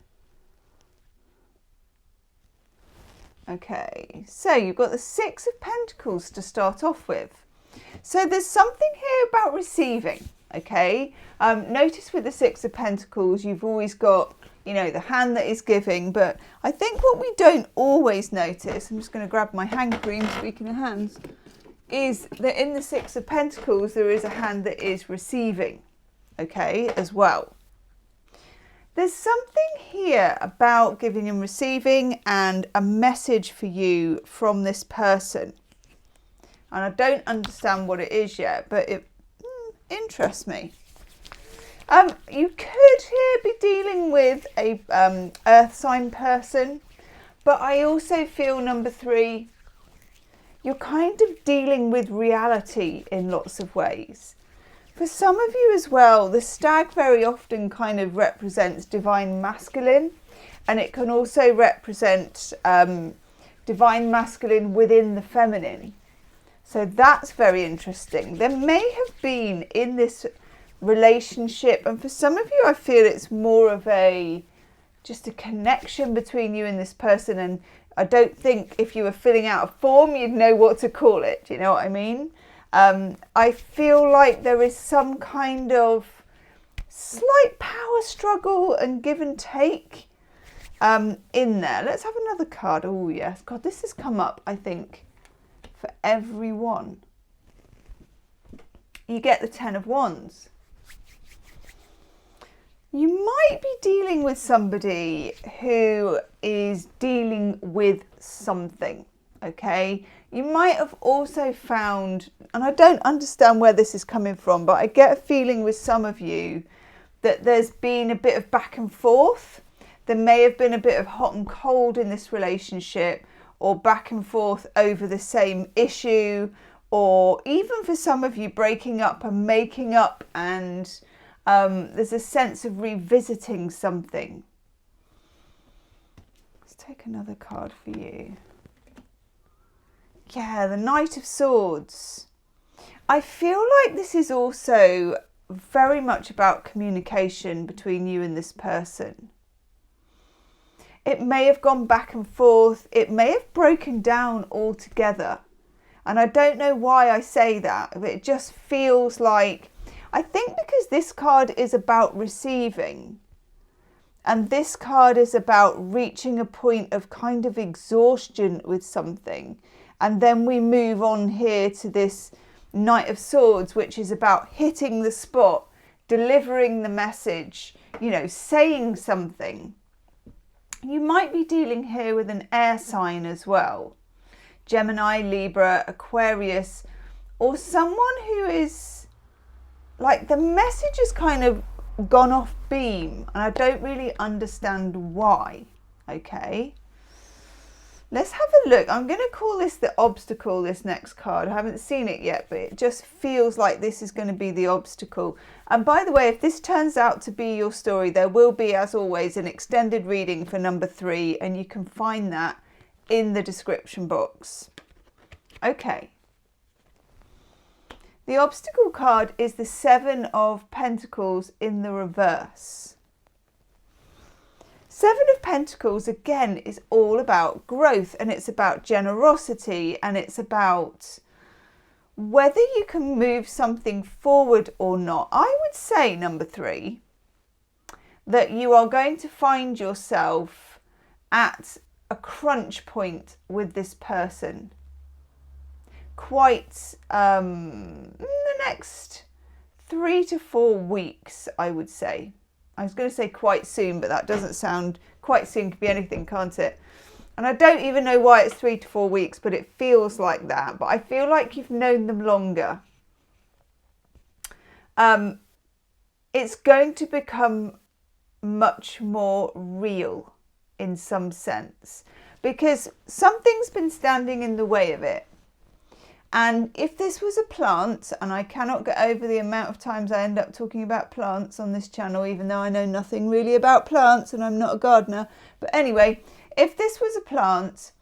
Okay, so you've got the 6 of Pentacles to start off with. So there's something here about receiving, okay? Notice with the 6 of Pentacles, you've always got, you know, the hand that is giving, but I think what we don't always notice, I'm just going to grab my hand cream, speaking of hands, is that in the 6 of Pentacles, there is a hand that is receiving, okay, as well. There's something here about giving and receiving and a message for you from this person. And I don't understand what it is yet, but it interests me. You could here be dealing with a earth sign person, but I also feel, number 3, you're kind of dealing with reality in lots of ways. For some of you as well, the stag very often kind of represents divine masculine, and it can also represent divine masculine within the feminine. So that's very interesting. There may have been in this relationship, and for some of you I feel it's more of just a connection between you and this person, and I don't think if you were filling out a form you'd know what to call it. Do you know what I mean? I feel like there is some kind of slight power struggle and give and take in there. Let's have another card. Oh yes, God, this has come up, I think, for everyone. You get the 10 of Wands. You might be dealing with somebody who is dealing with something, okay? You might have also found, and I don't understand where this is coming from, but I get a feeling with some of you that there's been a bit of back and forth. There may have been a bit of hot and cold in this relationship, or back and forth over the same issue, or even for some of you breaking up and making up, and there's a sense of revisiting something. Let's take another card for you. Yeah, the Knight of Swords. I feel like this is also very much about communication between you and this person. It may have gone back and forth. It may have broken down altogether. And I don't know why I say that, but it just feels like, I think because this card is about receiving, and this card is about reaching a point of kind of exhaustion with something. And then we move on here to this Knight of Swords, which is about hitting the spot, delivering the message, you know, saying something. You might be dealing here with an air sign as well. Gemini, Libra, Aquarius, or someone who is like, the message has kind of gone off beam and I don't really understand why. Okay, let's have a look. I'm going to call this the obstacle, this next card. I haven't seen it yet, but it just feels like this is going to be the obstacle. And by the way, if this turns out to be your story, there will be, as always, an extended reading for number 3, and you can find that in the description box. Okay. The obstacle card is the 7 of Pentacles in the reverse. 7 of Pentacles, again, is all about growth, and it's about generosity, and it's about whether you can move something forward or not. I would say, number 3, that you are going to find yourself at a crunch point with this person. Quite in the next 3 to 4 weeks, I would say. I was going to say quite soon, but that doesn't sound, quite soon could be anything, can't it? And I don't even know why it's 3 to 4 weeks, but it feels like that. But I feel like you've known them longer. It's going to become much more real in some sense, because something's been standing in the way of it. And if this was a plant, and I cannot get over the amount of times I end up talking about plants on this channel, even though I know nothing really about plants and I'm not a gardener. But anyway, if this was a plant,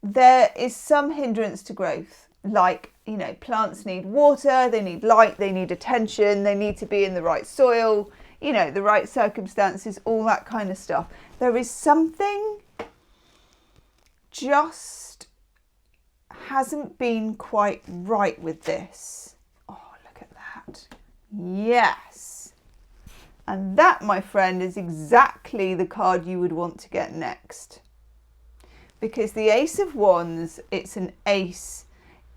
there is some hindrance to growth. Like, you know, plants need water, they need light, they need attention, they need to be in the right soil, you know, the right circumstances, all that kind of stuff. There is something just hasn't been quite right with this. Oh, look at that. Yes. And that, my friend, is exactly the card you would want to get next. Because the Ace of Wands, it's an ace.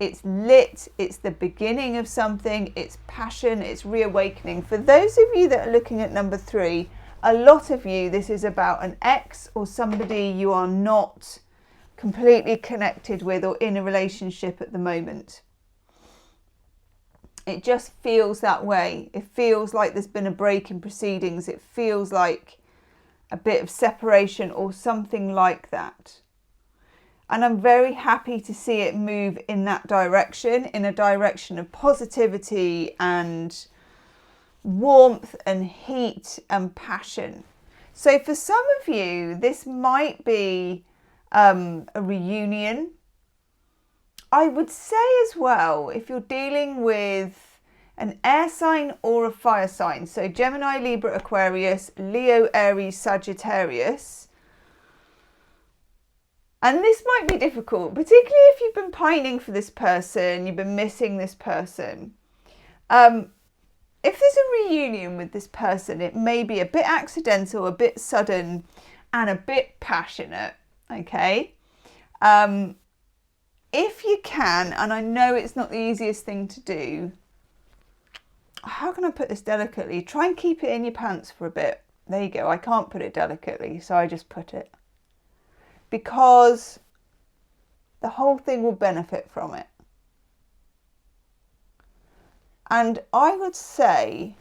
It's lit. It's the beginning of something. It's passion. It's reawakening. For those of you that are looking at number 3, a lot of you, this is about an ex or somebody you are not completely connected with or in a relationship at the moment. It just feels that way. It feels like there's been a break in proceedings. It feels like a bit of separation or something like that. And I'm very happy to see it move in that direction, in a direction of positivity and warmth and heat and passion. So for some of you, this might be a reunion. I would say as well, if you're dealing with an air sign or a fire sign, so Gemini, Libra, Aquarius, Leo, Aries, Sagittarius, and this might be difficult, particularly if you've been pining for this person, you've been missing this person. If there's a reunion with this person, it may be a bit accidental, a bit sudden, and a bit passionate. Okay, if you can, and I know it's not the easiest thing to do, how can I put this delicately? Try and keep it in your pants for a bit. There you go. I can't put it delicately, so I just put it. Because the whole thing will benefit from it. And I would say,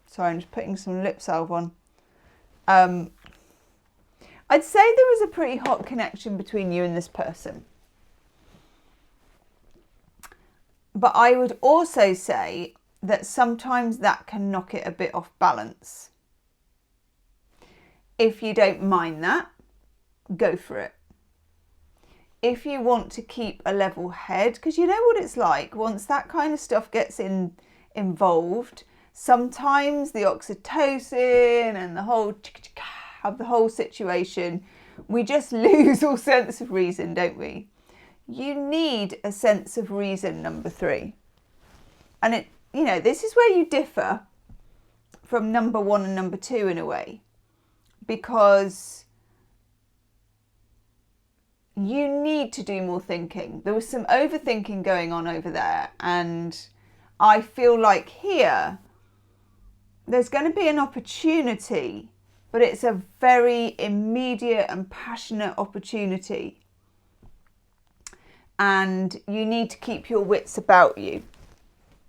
sorry, I'm just putting some lip salve on. I'd say there was a pretty hot connection between you and this person. But I would also say that sometimes that can knock it a bit off balance. If you don't mind that, go for it. if you want to keep a level head, because you know what it's like once that kind of stuff gets involved, sometimes the oxytocin and the whole situation, we just lose all sense of reason, don't we? You need a sense of reason, number 3. And this is where you differ from number 1 and number 2 in a way, because you need to do more thinking. There was some overthinking going on over there, and I feel like here there's going to be an opportunity, but it's a very immediate and passionate opportunity, and you need to keep your wits about you,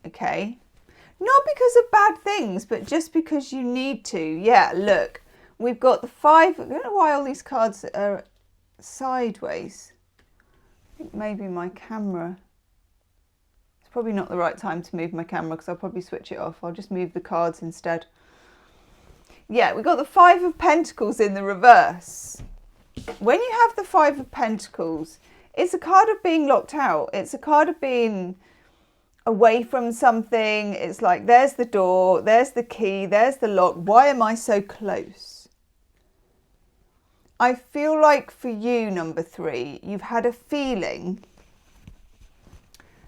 okay? Not because of bad things, but just because you need to. Yeah, look, we've got the 5. I don't know why all these cards are sideways. I think maybe my camera. It's probably not the right time to move my camera because I'll probably switch it off. I'll just move the cards instead. Yeah, we've got the 5 of Pentacles in the reverse. When you have the 5 of Pentacles, it's a card of being locked out. It's a card of being away from something. It's like, there's the door, there's the key, there's the lock. Why am I so close? I feel like for you, number 3, you've had a feeling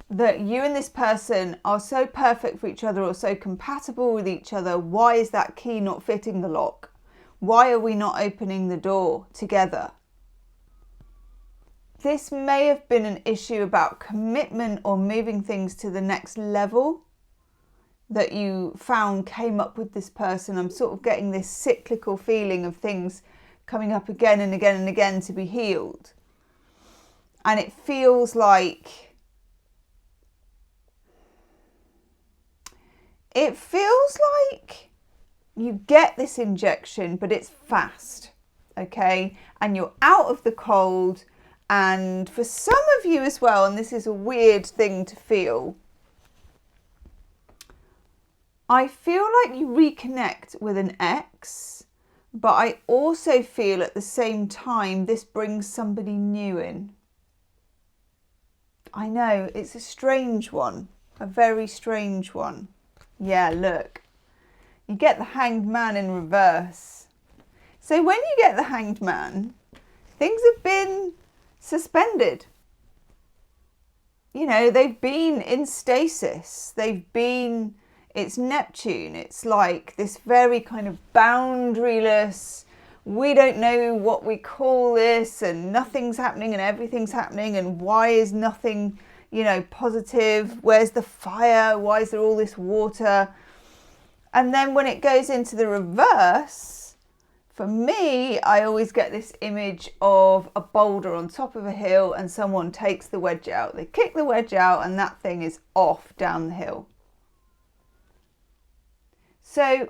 that you and this person are so perfect for each other or so compatible with each other. Why is that key not fitting the lock? Why are we not opening the door together? This may have been an issue about commitment or moving things to the next level that you found came up with this person. I'm sort of getting this cyclical feeling of things coming up again and again and again to be healed. And it feels like you get this injection, but it's fast, okay? And you're out of the cold. And for some of you as well, and this is a weird thing to feel, I feel like you reconnect with an ex, but I also feel at the same time this brings somebody new in. I know, it's a strange one, a very strange one. Yeah, look, you get the Hanged Man in reverse. So when you get the Hanged Man, things have been suspended. You know, they've been in stasis. It's Neptune. It's like this very kind of boundaryless, we don't know what we call this, and nothing's happening and everything's happening, and why is nothing, positive? Where's the fire? Why is there all this water? And then when it goes into the reverse, for me, I always get this image of a boulder on top of a hill and someone takes the wedge out. They kick the wedge out and that thing is off down the hill. So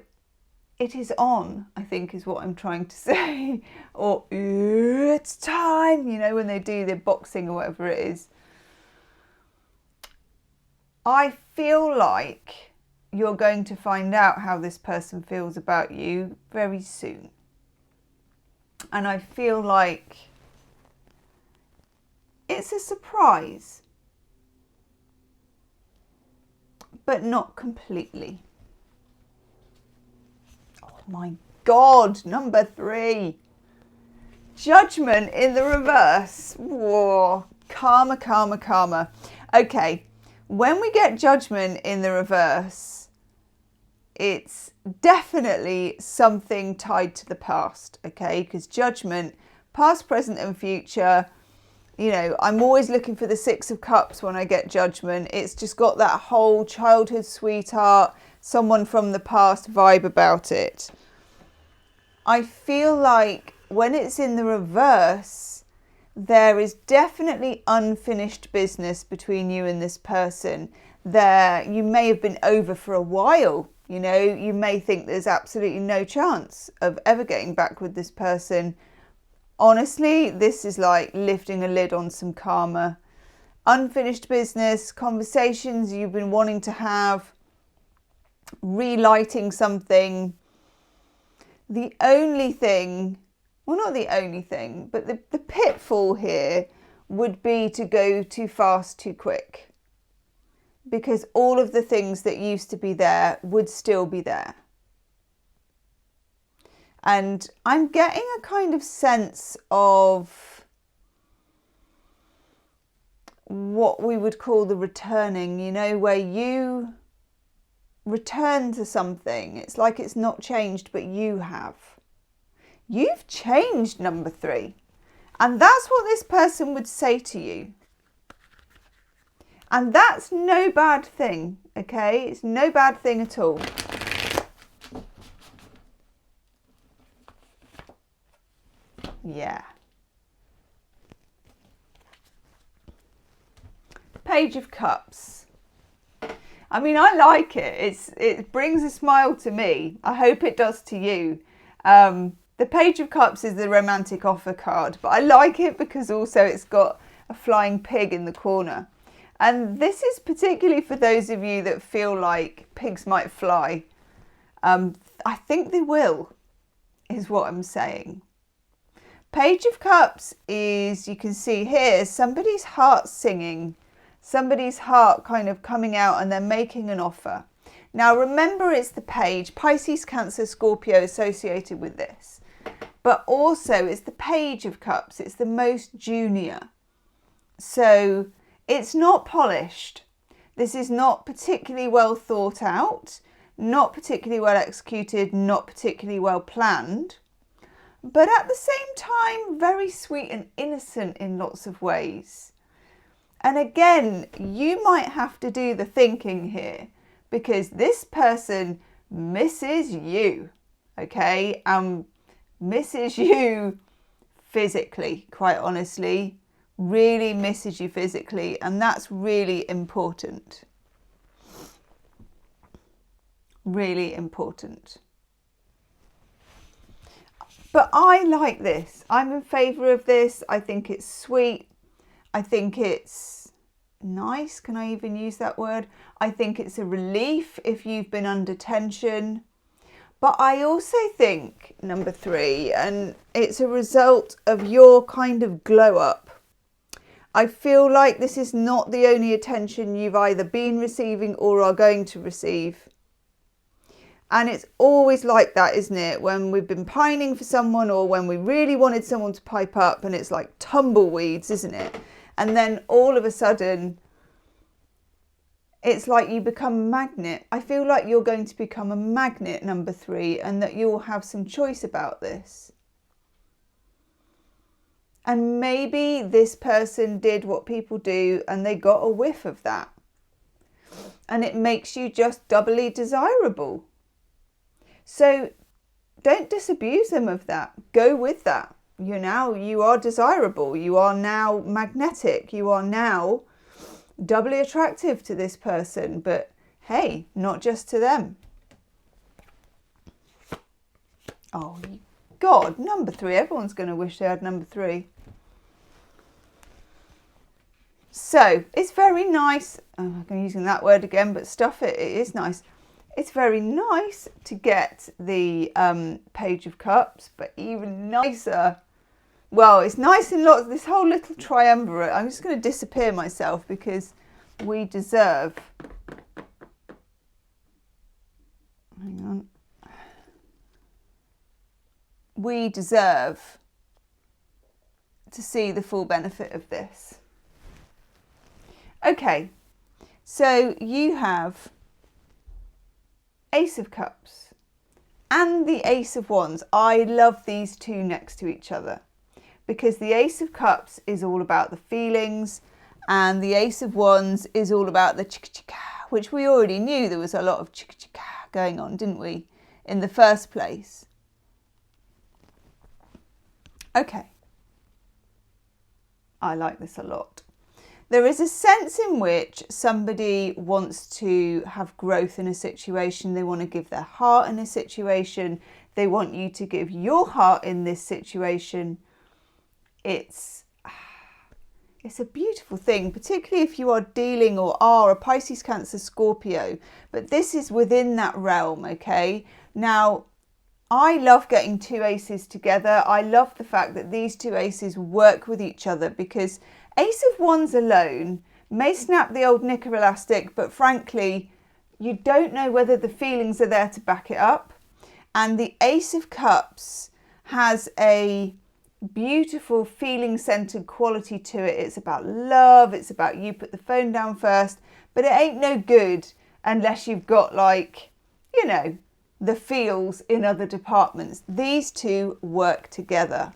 it is on, I think is what I'm trying to say. Or it's time, when they do their boxing or whatever it is. I feel like you're going to find out how this person feels about you very soon. And I feel like it's a surprise, but not completely. Oh my God, number 3. Judgment in the reverse. Whoa, karma, karma, karma. Okay, when we get Judgment in the reverse, it's definitely something tied to the past, okay? Because Judgment, past, present and future, I'm always looking for the 6 of Cups when I get Judgment. It's just got that whole childhood sweetheart, someone from the past vibe about it. I feel like when it's in the reverse, there is definitely unfinished business between you and this person. You may have been over for a while. You may think there's absolutely no chance of ever getting back with this person. Honestly, this is like lifting a lid on some karma. Unfinished business, conversations you've been wanting to have, relighting something. The only thing, well, not the only thing, but the pitfall here would be to go too fast, too quick. Because all of the things that used to be there would still be there. And I'm getting a kind of sense of what we would call the returning, you know, where you return to something. It's like it's not changed, but you have. You've changed, number 3. And that's what this person would say to you. And that's no bad thing, okay? It's no bad thing at all. Yeah. Page of Cups. I mean, I like it. It brings a smile to me. I hope it does to you. The Page of Cups is the romantic offer card, but I like it because also it's got a flying pig in the corner. And this is particularly for those of you that feel like pigs might fly. I think they will, is what I'm saying. Page of Cups is, you can see here, somebody's heart singing. Somebody's heart kind of coming out and they're making an offer. Now remember, it's the page, Pisces, Cancer, Scorpio associated with this. But also it's the Page of Cups. It's the most junior. So it's not polished. This is not particularly well thought out, not particularly well executed, not particularly well planned. But at the same time, very sweet and innocent in lots of ways. And again, you might have to do the thinking here because this person misses you, okay? Misses you physically, quite honestly, really misses you physically. And that's really important. Really important. But I like this. I'm in favour of this. I think it's sweet. I think it's nice. Can I even use that word? I think it's a relief if you've been under tension. But I also think, number 3, and it's a result of your kind of glow up. I feel like this is not the only attention you've either been receiving or are going to receive. And it's always like that, isn't it? When we've been pining for someone or when we really wanted someone to pipe up, and it's like tumbleweeds, isn't it? And then all of a sudden, it's like you become a magnet. I feel like you're going to become a magnet, number 3, and that you'll have some choice about this. And maybe this person did what people do and they got a whiff of that. And it makes you just doubly desirable. So don't disabuse them of that. Go with that. You are desirable. You are now magnetic. You are now doubly attractive to this person. But hey, not just to them. Oh, God, number 3. Everyone's going to wish they had number 3. So it's very nice. I'm using that word again, but stuff it. It is nice. It's very nice to get the Page of Cups, but even nicer. Well, it's nice in lots. This whole little triumvirate. I'm just going to disappear myself because we deserve. Hang on. We deserve to see the full benefit of this. Okay, so you have Ace of Cups and the Ace of Wands. I love these two next to each other because the Ace of Cups is all about the feelings and the Ace of Wands is all about the chicka-chicka, which we already knew there was a lot of chicka-chicka going on, didn't we, in the first place? Okay, I like this a lot. There is a sense in which somebody wants to have growth in a situation. They want to give their heart in a situation. They want you to give your heart in this situation. It's a beautiful thing, particularly if you are dealing or are a Pisces, Cancer, Scorpio. But this is within that realm, okay? Now, I love getting two aces together. I love the fact that these two aces work with each other because Ace of Wands alone may snap the old knicker elastic, but frankly, you don't know whether the feelings are there to back it up. And the Ace of Cups has a beautiful feeling-centered quality to it. It's about love. It's about you put the phone down first, but it ain't no good unless you've got, like, you know, the feels in other departments. These two work together.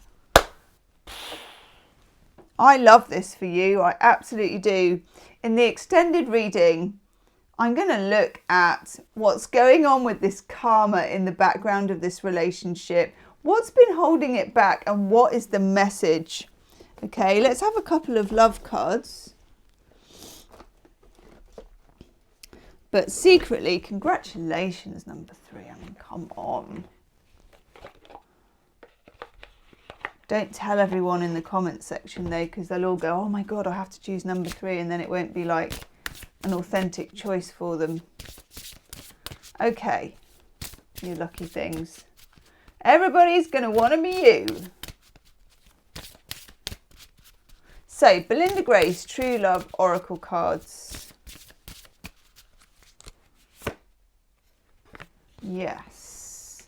I love this for you. I absolutely do. In the extended reading, I'm going to look at what's going on with this karma in the background of this relationship. What's been holding it back and what is the message? Okay, let's have a couple of love cards. But secretly, congratulations, number 3. I mean, come on. Don't tell everyone in the comments section though, because they'll all go, oh my God, I have to choose number 3, and then it won't be like an authentic choice for them. Okay, you lucky things. Everybody's going to want to be you. So, Belinda Grace, True Love Oracle cards. Yes.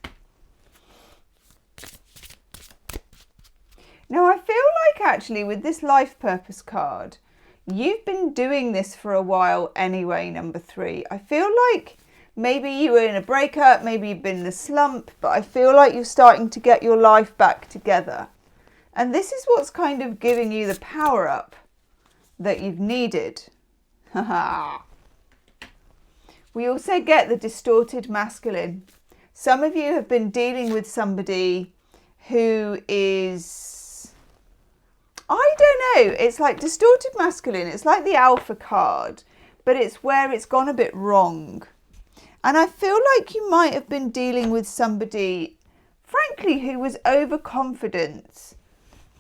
Now, I feel like actually with this life purpose card, you've been doing this for a while anyway, number 3. I feel like maybe you were in a breakup, maybe you've been in a slump, but I feel like you're starting to get your life back together. And this is what's kind of giving you the power up that you've needed. We also get the distorted masculine. Some of you have been dealing with somebody who is, I don't know, it's like distorted masculine. It's like the alpha card, but it's where it's gone a bit wrong. And I feel like you might have been dealing with somebody, frankly, who was overconfident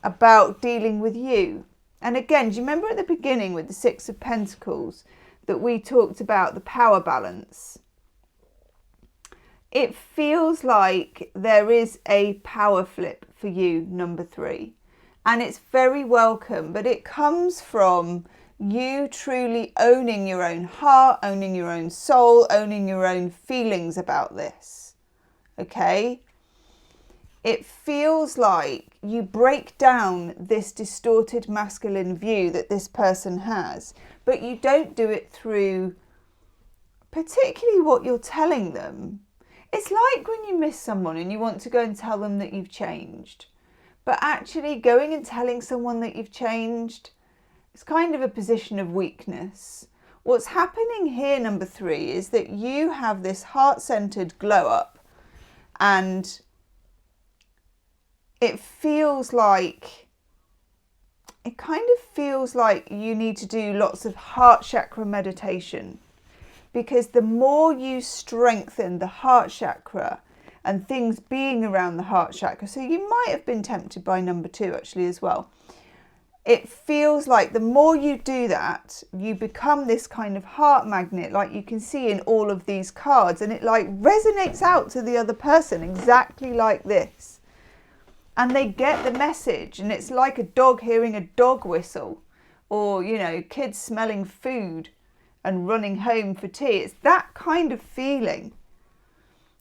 about dealing with you. And again, do you remember at the beginning with the 6 of Pentacles that we talked about the power balance? It feels like there is a power flip for you, number 3. And it's very welcome, but it comes from you truly owning your own heart, owning your own soul, owning your own feelings about this. Okay? It feels like you break down this distorted masculine view that this person has, but you don't do it through particularly what you're telling them. It's like when you miss someone and you want to go and tell them that you've changed, but actually going and telling someone that you've changed, it's kind of a position of weakness. What's happening here, number 3, is that you have this heart-centered glow up, and it kind of feels like you need to do lots of heart chakra meditation, because the more you strengthen the heart chakra and things being around the heart chakra, so you might have been tempted by number 2 actually as well. It feels like the more you do that, you become this kind of heart magnet, like you can see in all of these cards, and it like resonates out to the other person exactly like this. And they get the message, and it's like a dog hearing a dog whistle, or, you know, kids smelling food and running home for tea. It's that kind of feeling.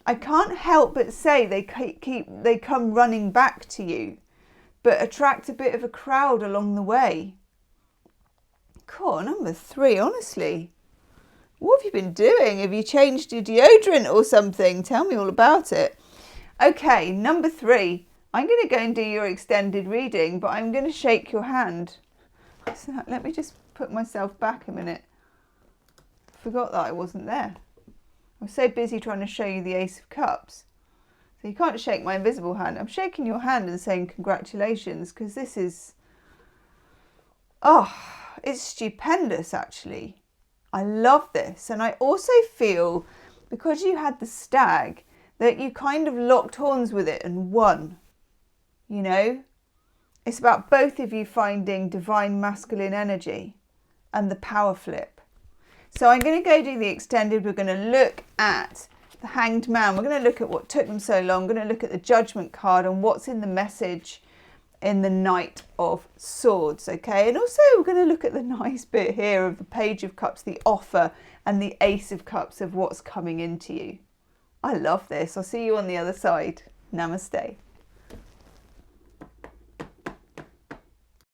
I can't help but say they come running back to you, but attract a bit of a crowd along the way. Cool, number 3, honestly. What have you been doing? Have you changed your deodorant or something? Tell me all about it. Okay, number 3. I'm going to go and do your extended reading, but I'm going to shake your hand. So let me just put myself back a minute. Forgot that I wasn't there. I was so busy trying to show you the Ace of Cups. So you can't shake my invisible hand. I'm shaking your hand and saying congratulations, because this is, oh, it's stupendous actually. I love this. And I also feel, because you had the Stag, that you kind of locked horns with it and won. You know, it's about both of you finding divine masculine energy and the power flip. So I'm going to go do the extended. We're going to look at the Hanged Man. We're going to look at what took them so long. We're going to look at the Judgment card and what's in the message in the Knight of Swords, okay? And also we're going to look at the nice bit here of the Page of Cups, the offer, and the Ace of Cups of what's coming into you. I love this. I'll see you on the other side. Namaste.